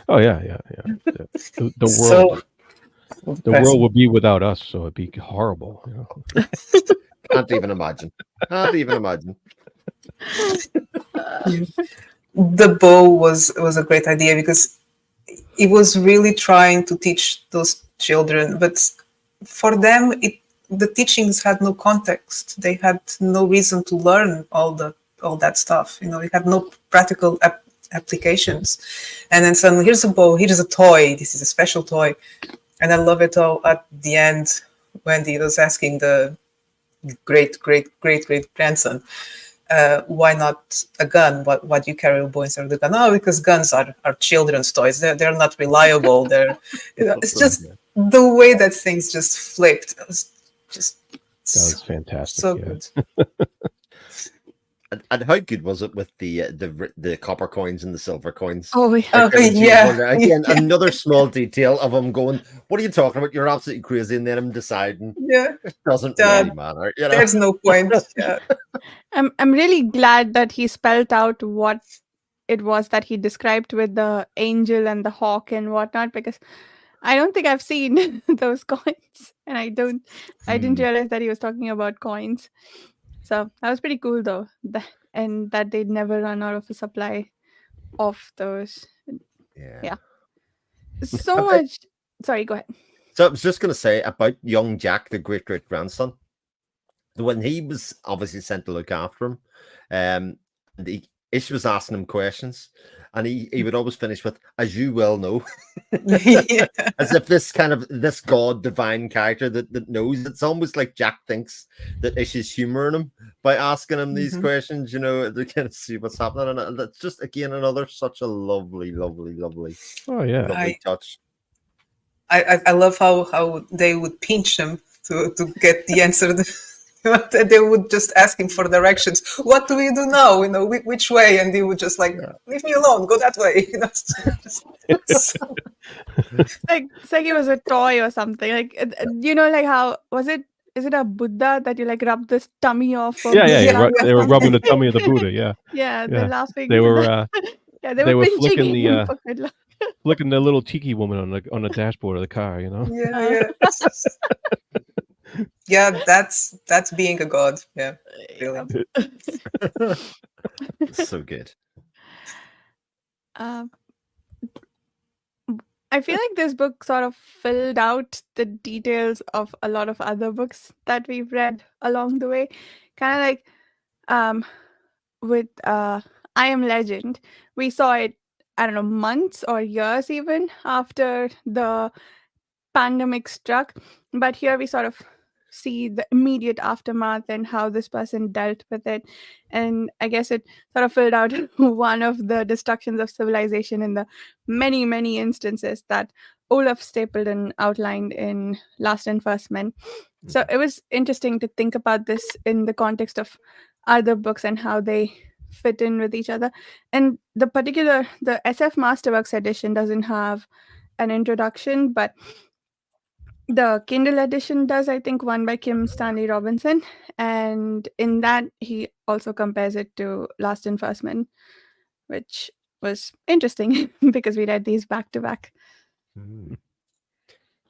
Oh yeah. The world. So The world would be without us, so it'd be horrible. Can't even imagine. Can't even imagine. the bow was a great idea because it was really trying to teach those children, but for them the teachings had no context. They had no reason to learn all that stuff. It had no practical applications. And then suddenly, here's a bow, here's a toy, this is a special toy. And I love it all at the end when he was asking the great grandson, why not a gun? Why do you carry a bow instead of the gun? Oh, because guns are children's toys. They're not reliable. It's just the way that things just flipped. It was just That was fantastic. so yeah. good. And how good was it with the copper coins and the silver coins? Oh, yeah. Again, another small detail of him going, "What are you talking about? You're absolutely crazy." And then him deciding, Yeah, it doesn't really matter. there's no point. Yeah. I'm really glad that he spelled out what it was that he described with the angel and the hawk and whatnot, because I don't think I've seen those coins, and I didn't realize that he was talking about coins. So that was pretty cool, though, and that they'd never run out of a supply of those. Yeah. So much. Sorry, go ahead. So I was just going to say about young Jack, the great grandson, when he was obviously sent to look after him, Ish was asking him questions, and he would always finish with, "As you well know," Yeah. as if this god divine character that knows. It's almost like Jack thinks that Ish is humoring him by asking him these questions, to kind of see what's happening, and that's just again another such a lovely Oh yeah. lovely touch. I love how they would pinch him to get the answer. They would just ask him for directions. What do we do now? Which way? And he would just leave me alone. Go that way. It's like it was a toy or something. Like how was it? Is it a Buddha that you rub this tummy off? Of? Yeah. They were rubbing the tummy of the Buddha. Yeah. Yeah, they're laughing. They were. They were flicking pinching the him. flicking the little tiki woman on the dashboard of the car. Yeah. Yeah, that's being a god. Yeah, brilliant. So good. I feel like this book sort of filled out the details of a lot of other books that we've read along the way. Kind of with I Am Legend, we saw it, I don't know, months or years even after the pandemic struck. But here we sort of see the immediate aftermath and how this person dealt with it. And I guess it sort of filled out one of the destructions of civilization in the many instances that Olaf Stapledon outlined in Last and First Men. So it was interesting to think about this in the context of other books and how they fit in with each other. And the SF Masterworks edition doesn't have an introduction, but the Kindle edition does, I think, one by Kim Stanley Robinson. And in that, he also compares it to Last and First Men, which was interesting because we read these back to back.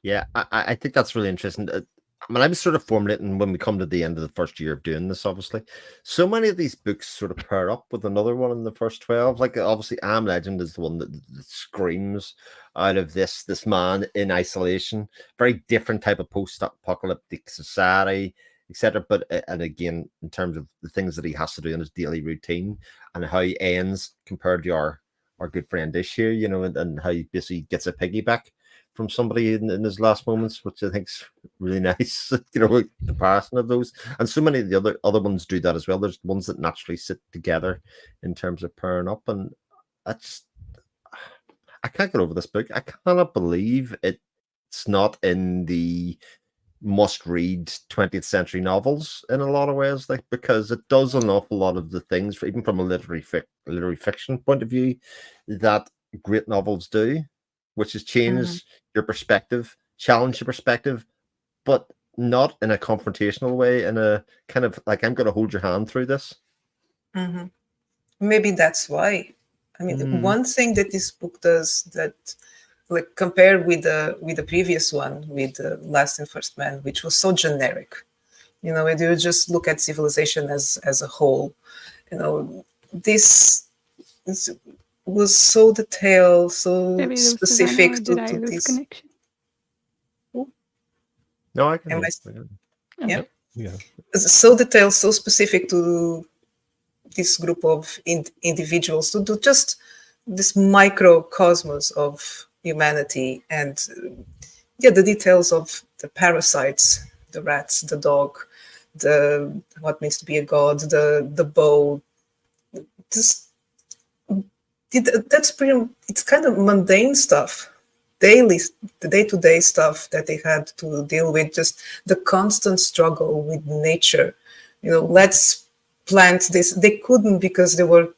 Yeah, I think that's really interesting. I was sort of formulating when we come to the end of the first year of doing this, obviously. So many of these books sort of pair up with another one in the first 12. Like, obviously, I Am Legend is the one that screams out of this man in isolation. Very different type of post-apocalyptic society, etc. But, and again, in terms of the things that he has to do in his daily routine and how he ends compared to our good friend Ish here, and how he basically gets a piggyback from somebody in his last moments, which I think's really nice. The comparison of those, and so many of the other ones do that as well. There's ones that naturally sit together in terms of pairing up, and I just I can't get over this book. I cannot believe it's not in the must-read 20th century novels in a lot of ways, like, because it does an awful lot of the things, even from a literary fiction point of view, that great novels do, which is change your perspective, challenge your perspective, but not in a confrontational way, in a kind of like, I'm going to hold your hand through this. Maybe that's why. I mean, one thing that this book does that, like, compared with the previous one, with Last and First Man, which was so generic, when you just look at civilization as a whole, this was so detailed, so Maybe it was specific Susanna, or did I to lose this. connection? No, I can. Am hear. Yeah. So detailed, so specific to this group of individuals, to do just this microcosmos of humanity, and the details of the parasites, the rats, the dog, the what means to be a god, the bow. That's pretty. It's kind of mundane stuff, the day-to-day stuff that they had to deal with. Just the constant struggle with nature. Let's plant this. They couldn't, because they were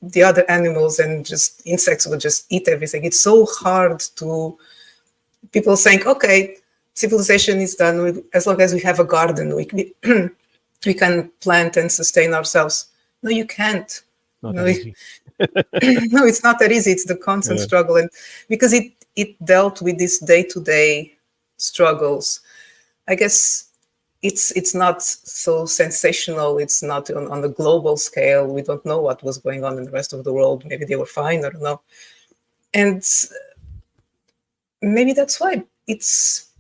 the other animals, and just insects would just eat everything. It's so hard to people saying, okay, civilization is done as long as we have a garden. We can plant and sustain ourselves. No, you can't. Not that easy. No, it's not that easy. It's the constant struggle, and because it dealt with these day-to-day struggles. I guess it's not so sensational. It's not on the global scale. We don't know what was going on in the rest of the world. Maybe they were fine. I don't know. And maybe that's why it's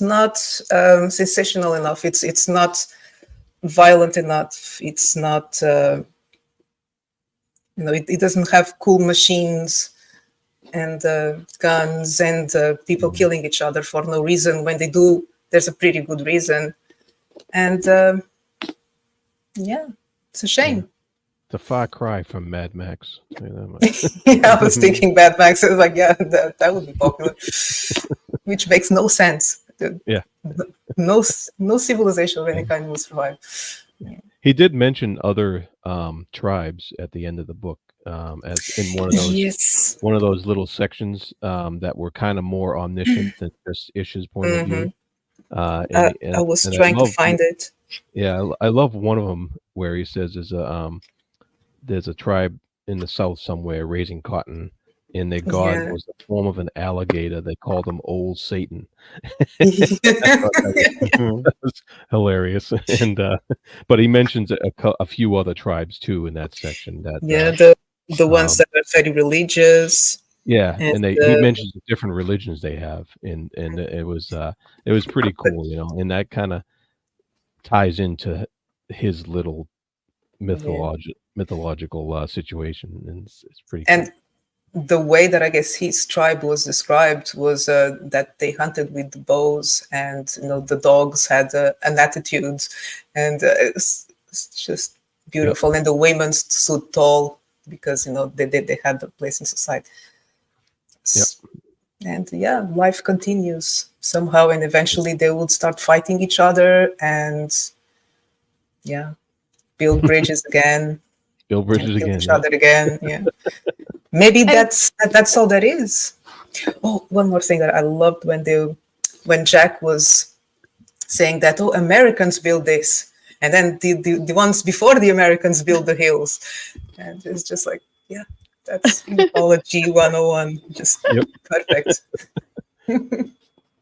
not sensational enough. It's not violent enough. It's not. It doesn't have cool machines and guns and people killing each other for no reason. When they do, there's a pretty good reason. And it's a shame. It's a far cry from Mad Max. I was thinking Mad Max. I was like, that would be popular, which makes no sense. Yeah. No civilization of any kind will survive. He did mention other tribes at the end of the book, as in one of those little sections that were kind of more omniscient than just Ish's point of view. I was trying to find it. Yeah, I love one of them where he says there's a tribe in the south somewhere raising cotton, and their god was the form of an alligator. They called him Old Satan. That was hilarious. And but he mentions a few other tribes too in that section. That the ones that are very religious. Yeah, and he mentions the different religions they have, and it was pretty cool, and that kind of ties into his little mythological situation, and it's pretty cool. And the way that I guess his tribe was described was that they hunted with bows, and the dogs had an attitude, and it's just beautiful. And the women stood tall because they had a place in society. And life continues somehow, and eventually they would start fighting each other and build bridges again. Build bridges again. Each other again. Yeah. Maybe that's all that is. Oh, one more thing that I loved when Jack was saying that, Americans build this, and then the ones before the Americans build the hills, and it's just like, that's mythology 101. Just perfect.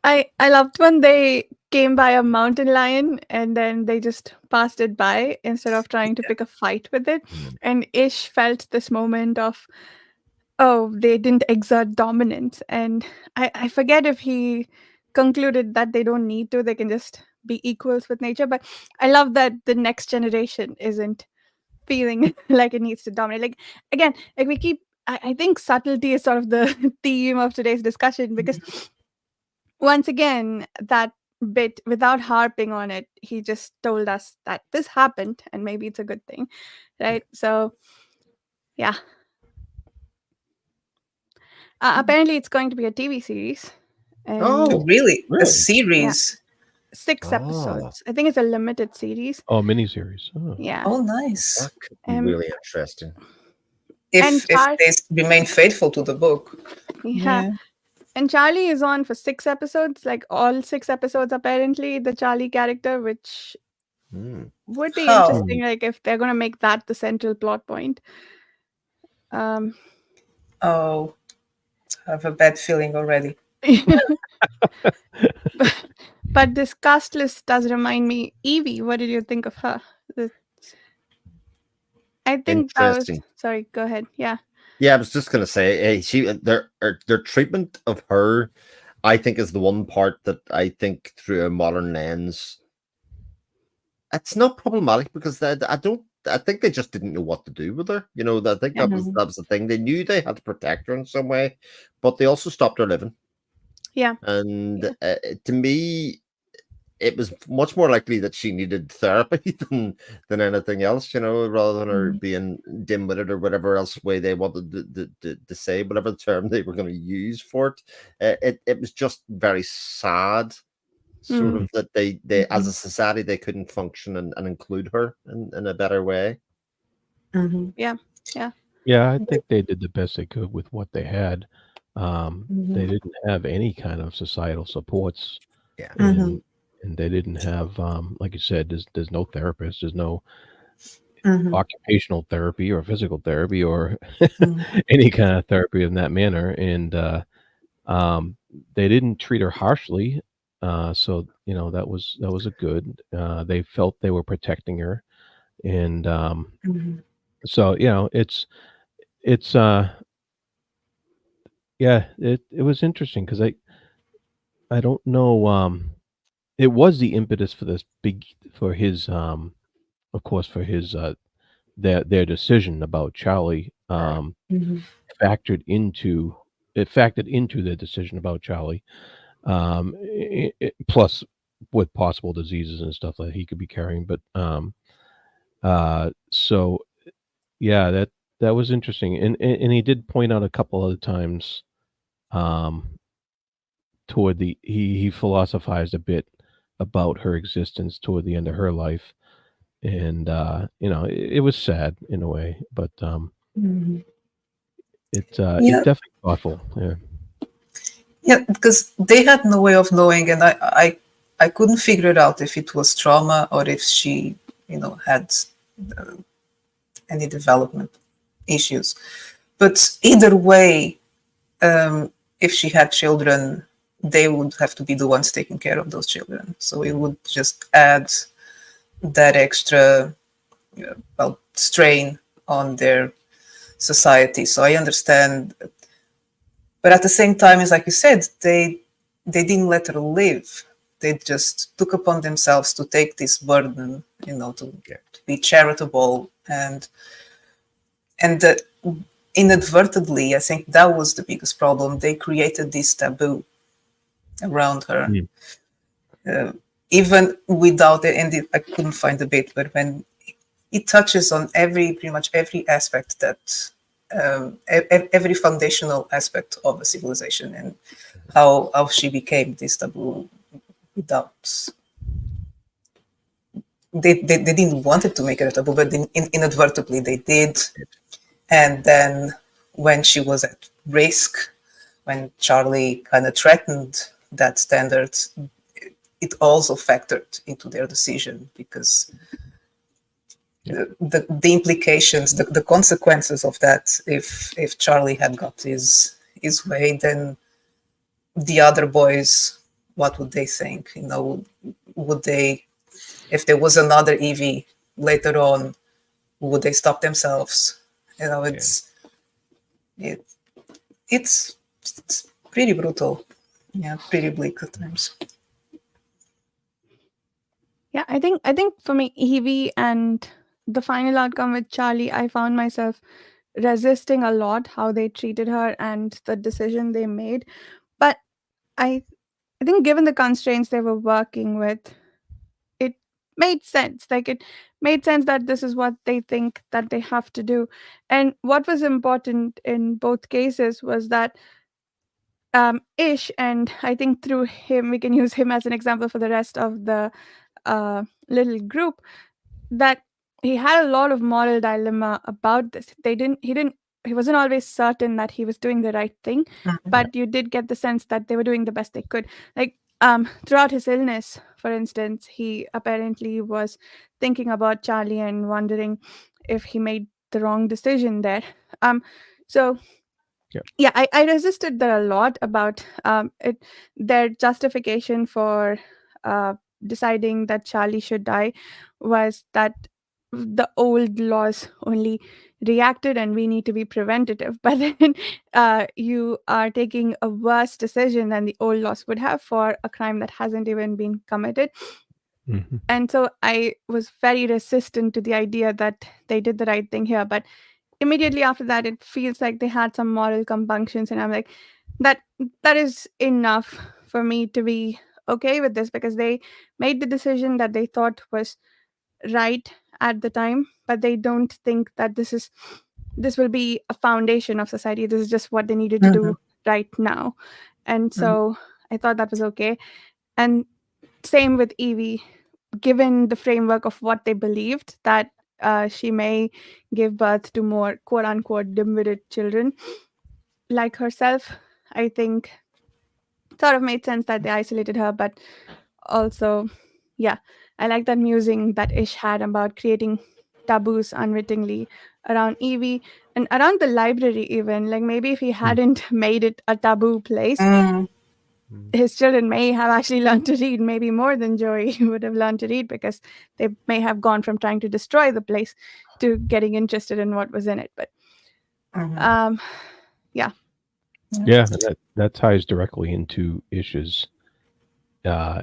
I loved when they came by a mountain lion and then they just passed it by instead of trying to pick a fight with it. And Ish felt this moment of, they didn't exert dominance. And I forget if he concluded that they don't need to, they can just be equals with nature. But I love that the next generation isn't feeling like it needs to dominate. Like, again, like we keep I think subtlety is sort of the theme of today's discussion, because once again, that bit, without harping on it, he just told us that this happened and maybe it's a good thing, right? So, yeah. Apparently, it's going to be a TV series. And Oh, Really? A really? yeah, series? 6 Ah, episodes. I think it's a limited series. Oh, miniseries. Oh. Yeah. Oh, nice. that could be Um, really interesting. and If they remain faithful to the book. yeah. Yeah. And Charlie is on for 6 episodes, like all 6 episodes, apparently, the Charlie character, which Hmm. would be How? interesting, like if they're going to make that the central plot point. Um, Oh, I have a bad feeling already. but this cast list does remind me, Evie, what did you think of her? The- I think that was, Interesting. sorry, go ahead. Yeah. Yeah, I was just gonna say, their treatment of her, I think, is the one part that I think through a modern lens, it's not problematic because I don't. I think they just didn't know what to do with her. You know, I think Yeah. that was the thing. They knew they had to protect her in some way, but they also stopped her living. Yeah. And Yeah. to me, it was much more likely that she needed therapy than anything else, you know, rather than her being dim-witted or whatever else way they wanted to say, whatever term they were going to use for it. It was just very sad, sort of, that they as a society they couldn't function and include her in a better way. Yeah. Yeah. Yeah, I think they did the best they could with what they had. They didn't have any kind of societal supports, Yeah. and they didn't have, like you said, there's no therapist, there's no occupational therapy or physical therapy or any kind of therapy in that manner, and they didn't treat her harshly. So you know that was a good. They felt they were protecting her, and so you know it's yeah, it was interesting because I don't know, it was the impetus for this big for his, of course, for his, their decision about Charlie, factored into factored into their decision about Charlie, plus with possible diseases and stuff that he could be carrying, but, so, yeah, that was interesting, and he did point out a couple other times, um toward the he philosophized a bit about her existence toward the end of her life, and, you know, it was sad in a way, but, it's Yeah, definitely thoughtful, yeah. yeah, because they had no way of knowing, and I couldn't figure it out if it was trauma or if she, had any development issues. But either way, if she had children, they would have to be the ones taking care of those children. So it would just add that extra, strain on their society. So I understand, but at the same time, as like you said, they didn't let her live. They just took upon themselves to take this burden, to be charitable and inadvertently, I think that was the biggest problem. They created this taboo around her, even without it. And I couldn't find the bit, but when it touches on pretty much every aspect that every foundational aspect of a civilization and how she became this taboo without they didn't want it to make it a taboo, but inadvertently they did. And then when she was at risk, when Charlie kind of threatened that standard, it also factored into their decision because the implications, the consequences of that, if Charlie had got his way, then the other boys, what would they think? Would they, if there was another Evie later on, would they stop themselves? It, it's pretty brutal. Yeah, pretty bleak at times. Yeah, I think for me, Evie and the final outcome with Charlie, I found myself resisting a lot how they treated her and the decision they made. But I I think given the constraints they were working with, it made sense. Like it made sense that this is what they think that they have to do. And what was important in both cases was that Ish, and I think through him we can use him as an example for the rest of the little group, that he had a lot of moral dilemma about this. He wasn't always certain that he was doing the right thing, Mhm. but you did get the sense that they were doing the best they could. Like throughout his illness, for instance, he apparently was thinking about Charlie and wondering if he made the wrong decision there. So Yeah. yeah, I resisted that a lot about it. Their justification for uh, deciding that Charlie should die was that the old laws only reacted and we need to be preventative. But then you are taking a worse decision than the old laws would have for a crime that hasn't even been committed. Mhm. And so I was very resistant to the idea that they did the right thing here. But immediately after that, it feels like they had some moral compunctions, and I'm like, that that is enough for me to be okay with this, because they made the decision that they thought was right at the time, but they don't think that this will be a foundation of society. This is just what they needed to Mhm. do right now. And Mhm. so I thought that was okay. And same with Evie, given the framework of what they believed, that she may give birth to more quote unquote dim-witted children like herself. I think sort of made sense that they isolated her, but also, yeah, I like that musing that Ish had about creating taboos unwittingly around Evie and around the library, even. Like maybe if he Mm. hadn't made it a taboo place, Mm. Mm. his children may have actually learned to read, maybe more than Joey would have learned to read, because they may have gone from trying to destroy the place to getting interested in what was in it. But Mhm. um, yeah. Yeah, and that ties directly into Ish's uh,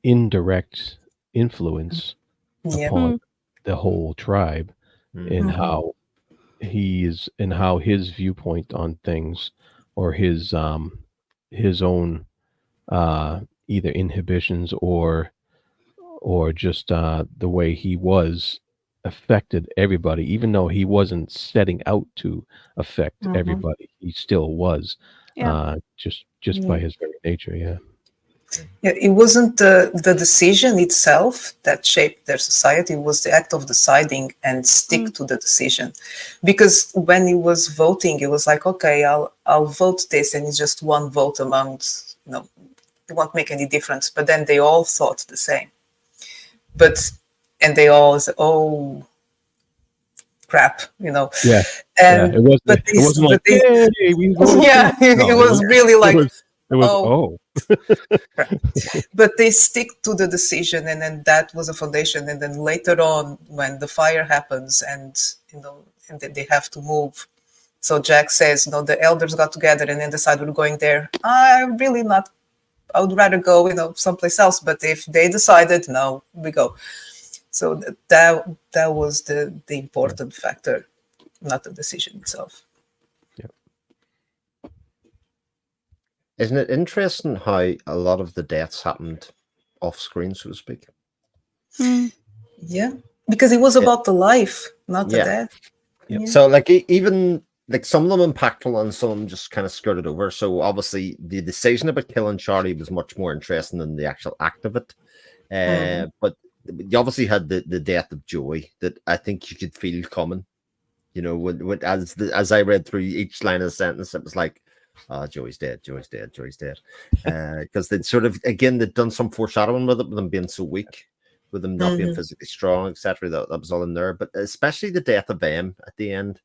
indirect influence Yeah. upon Mm, the whole tribe, and Mhm. Mhm. how his viewpoint on things, or his own either inhibitions, or just the way he was, affected everybody, even though he wasn't setting out to affect Mhm. everybody. He still was, yeah. just by Yeah. his very nature. Yeah. Yeah, it wasn't the decision itself that shaped their society. It was the act of deciding and stick Mm, to the decision. Because when he was voting, it was like, okay, I'll vote this, and it's just one vote amount, it won't make any difference. But then they all thought the same. But and they all said, oh crap, Yeah, yeah. and It wasn't like, but they "Yay, we voted for him." yeah, it No, was really it like, was it was, oh "Oh." crap. But they stick to the decision, and then that was a foundation. And then later on, when the fire happens, and then they have to move, so Jack says, the elders got together and then decided we're going there. I'm really not, I would rather go, someplace else. But if they decided, no, we go. So that was the Yeah, important factor, not the decision itself. yeah. Isn't it interesting how a lot of the deaths happened off screen, so to speak? mm, Yeah, because it was It, about the life, not the yeah. death. Yep. Yeah. So, like, even like some of them impactful and some of them just kind of skirted over. So, obviously, the decision about killing Charlie was much more interesting than the actual act of it. Mhm. But you obviously had the death of Joey that I think you could feel coming. As I read through each line of the sentence, it was like, Joey's dead, Joey's dead, Joey's dead. Because they'd sort of, again, they'd done some foreshadowing with it, with them being so weak, with them not being Mhm. physically strong, etc. That was all in there. But especially the death of M at the end,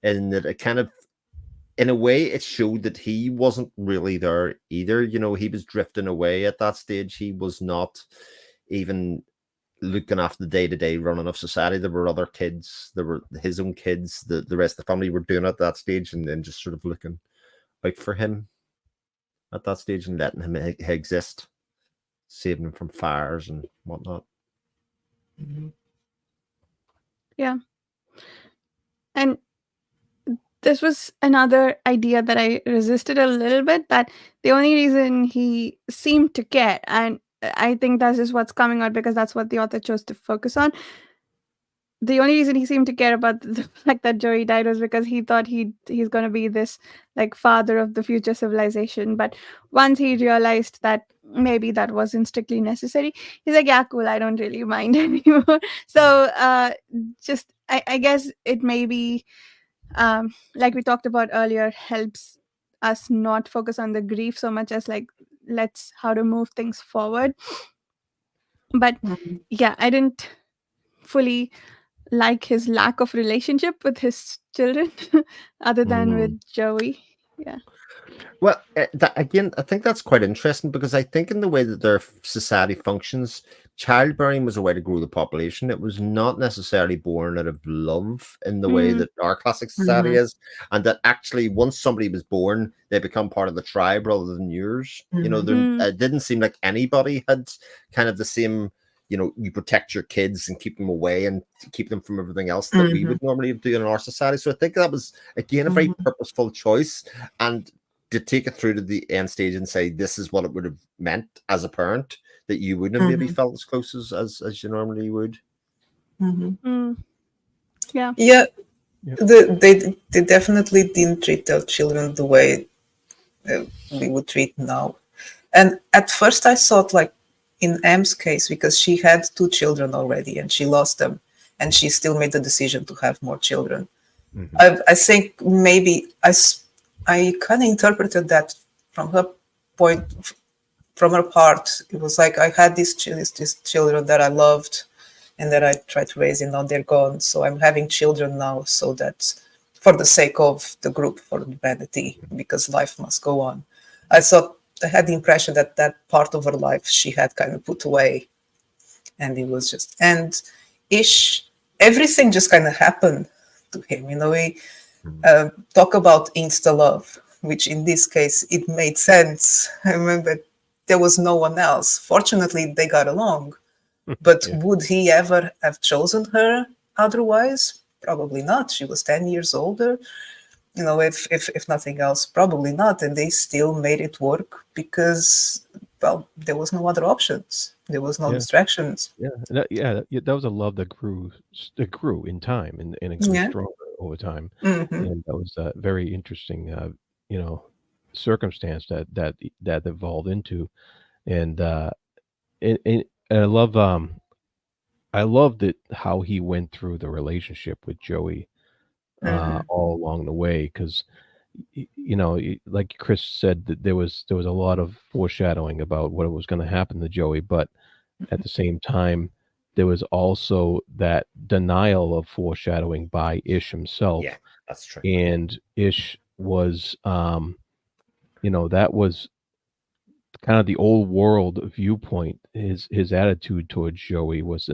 and that it kind of, in a way, it showed that he wasn't really there either. He was drifting away at that stage. He was not even looking after the day-to-day running of society. There were other kids, there were his own kids, the rest of the family were doing it at that stage, and then just sort of looking out for him at that stage and letting him exist, saving him from fires and whatnot. Mhm. yeah. And this was another idea that I resisted a little bit, that the only reason he seemed to care, and I think that is what's coming out because that's what the author chose to focus on. The only reason he seemed to care about the fact that Joey died was because he thought he's going to be this like father of the future civilization. But once he realized that maybe that wasn't strictly necessary, he's like, yeah, cool, I don't really mind anymore. So just I guess it may be, like we talked about earlier, helps us not focus on the grief so much as like let's how to move things forward. But Mhm. yeah, I didn't fully like his lack of relationship with his children other than Mm. with Joey. Yeah. Well, that, again, I think that's quite interesting because I think in the way that their society functions, childbearing was a way to grow the population. It was not necessarily born out of love in the way Mm, that our classic society Mhm. is, and that actually once somebody was born, they become part of the tribe rather than yours. You know, Mhm. there mm, it didn't seem like anybody had kind of the same. You know, you protect your kids and keep them away and keep them from everything else that we Mhm. would normally do in our society. So I think that was again a very Mhm. purposeful choice. And to take it through to the end stage and say this is what it would have meant as a parent, that you wouldn't have maybe Mhm. felt as close as you normally would. Mhm. mm. Yeah. Yeah, Yep. they definitely didn't treat their children the way we would treat now. And at first, I thought like in M's case, because she had two children already and she lost them, and she still made the decision to have more children. Mhm. I think maybe I kind of interpreted that from her point, from her part. It was like I had these children that I loved and that I tried to raise, and now they're gone. So I'm having children now, so that for the sake of the group, for humanity, because life must go on. I thought I had the impression that that part of her life she had kind of put away, and it was just and ish everything just kind of happened to him. You know, we talk about insta love, which in this case it made sense. I remember there was no one else. Fortunately, they got along, but Yeah. would he ever have chosen her otherwise? Probably not. She was 10 years older. You know, if nothing else, probably not. And they still made it work because, well, there was no other options. There was no Yeah. distractions. Yeah. That was a love that grew in time and it grew Yeah. stronger over time. Hmm. And that was a very interesting you know, circumstance that evolved into. And and I loved it how he went through the relationship with Joey Hmm. all along the way because you know, like Chris said, that there was a lot of foreshadowing about what was going to happen to Joey, but at the same time, there was also that denial of foreshadowing by Ish Yeah, himself, that's true. and Ish was, you know, that was kind of the old world viewpoint. His attitude towards Joey was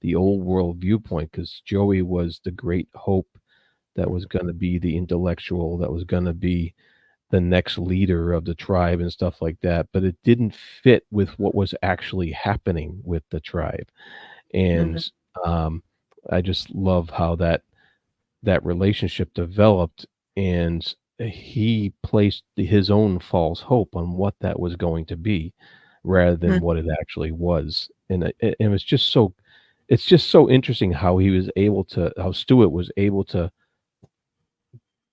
the old world viewpoint because Joey was the great hope that was going to be the intellectual, that was going to be the next leader of the tribe and stuff like that, but it didn't fit with what was actually happening with the tribe. Hmm. And um, I just love how that relationship developed, and he placed his own false hope on what that was going to be, rather than what it actually was. And it was just so, it's just so interesting how he was able to, how Stewart was able to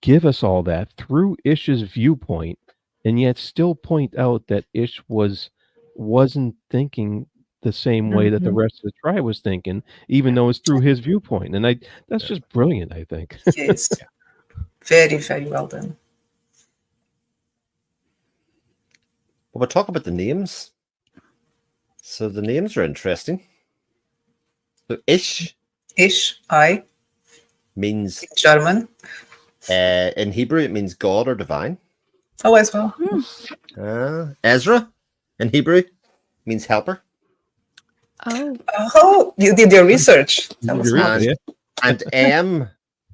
give us all that through Ish's viewpoint, and yet still point out that Ish wasn't thinking the same way that the Hmm. rest of the tribe was thinking, even Yeah, though it's through his viewpoint. And I that's yeah, just brilliant, I think. Yes, very, very well done. well, we'll talk about the names. So the names are interesting. So Ish Ish, I, means German. in Hebrew it means God or divine. Oh, as well. Hmm. Ezra in Hebrew means helper. Oh. Oh, you did your research. Tell us more. And Yeah. and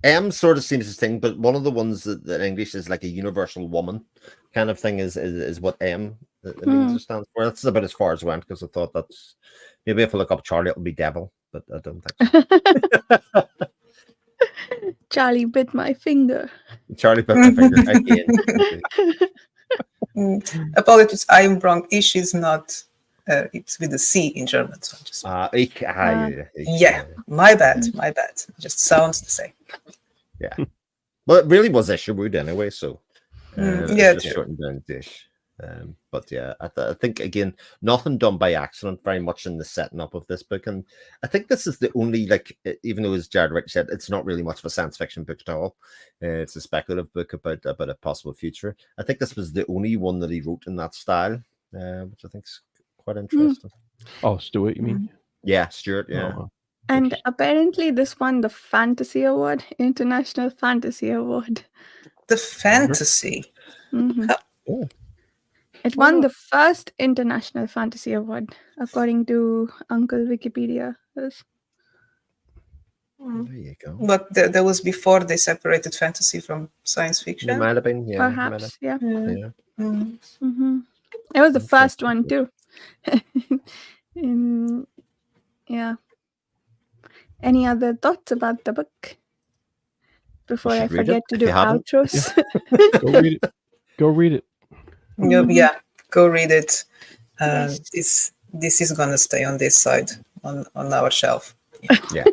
M sort of seems this thing, but one of the ones that in English is like a universal woman kind of thing is what M it means Hmm. or stands for. That's about as far as I went because I thought that's maybe if I look up Charlie it'll be devil, but I don't think so. Charlie bit my finger. Charlie bit my finger again. Apologies, I am wrong. Ich is not. It's with a C in German. So just Ich, yeah, my bad. Just sounds the same. Yeah. Well, it really was Isherwood anyway, so yeah, it's just shortened down to Ish. But yeah, I think again, nothing done by accident very much in the setting up of this book, and I think this is the only, like, even though as Jared Rich said, it's not really much of a science fiction book at all. It's a speculative book about a possible future. I think this was the only one that he wrote in that style, which I think is quite interesting. Oh, Stewart, you mean? Yeah, Stewart. Yeah. Oh, And apparently this won the Fantasy Award, International Fantasy Award. The fantasy. Mhm. Oh. It won the first International Fantasy Award, according to Uncle Wikipedia. There you go. But that was before they separated fantasy from science It fiction. might have been, yeah. Perhaps, yeah. Yeah. Mm-hmm. It was the first one too. Yeah. Any other thoughts about the book before I should read forget it to if do you haven't. outros? Go read it. Go read it. Yeah, go read it. Yes. This is gonna stay on this side on our shelf. Yeah.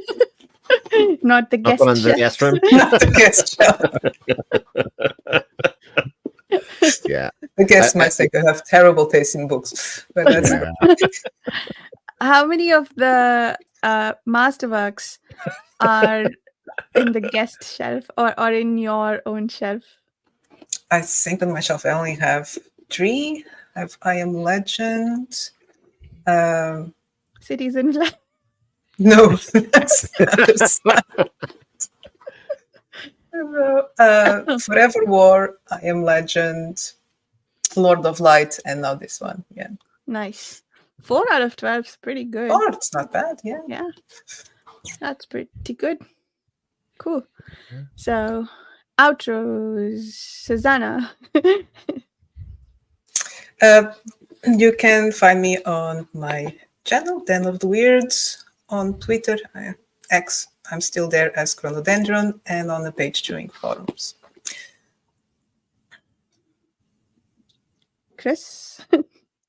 Not the Not guest one in the shelf. guest room. Not the guest shelf. Yeah. The guest I- might think I have terrible taste in books, but that's Yeah. How many of the Masterworks are in the guest shelf or in your own shelf? I think on my shelf I only have 3. I Am Legend. Citizen Life. No, that's Forever War, I Am Legend, Lord of Light, and now this one. Yeah. Nice. 4 out of 12 is pretty good. Oh, it's not bad. Yeah. Yeah. That's pretty good. Cool. So, outros, Susanna. You can find me on my channel, Den of the Weirds, on Twitter, X. I'm still there as Chronodendron, and on the Page Chewing forums. Chris.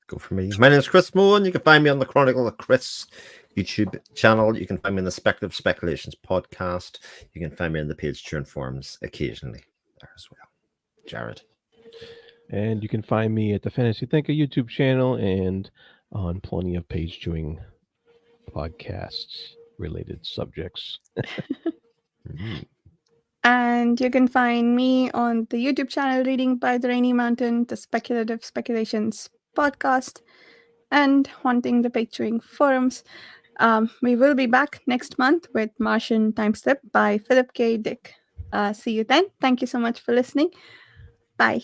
Go for me. My name is Chris Mohan. You can find me on the Chronicle of Chris YouTube channel. You can find me in the Speculative Speculations podcast. You can find me in the Page Turn forums occasionally there as well. Jared. And you can find me at the Fantasy Thinker YouTube channel and on plenty of page chewing podcasts related subjects. And you can find me on the YouTube channel Reading by the Rainy Mountain, the Speculative Speculations podcast, and Haunting the Page Chewing forums. We will be back next month with Martian Time Slip by Philip K. Dick. See you then. Thank you so much for listening. Bye.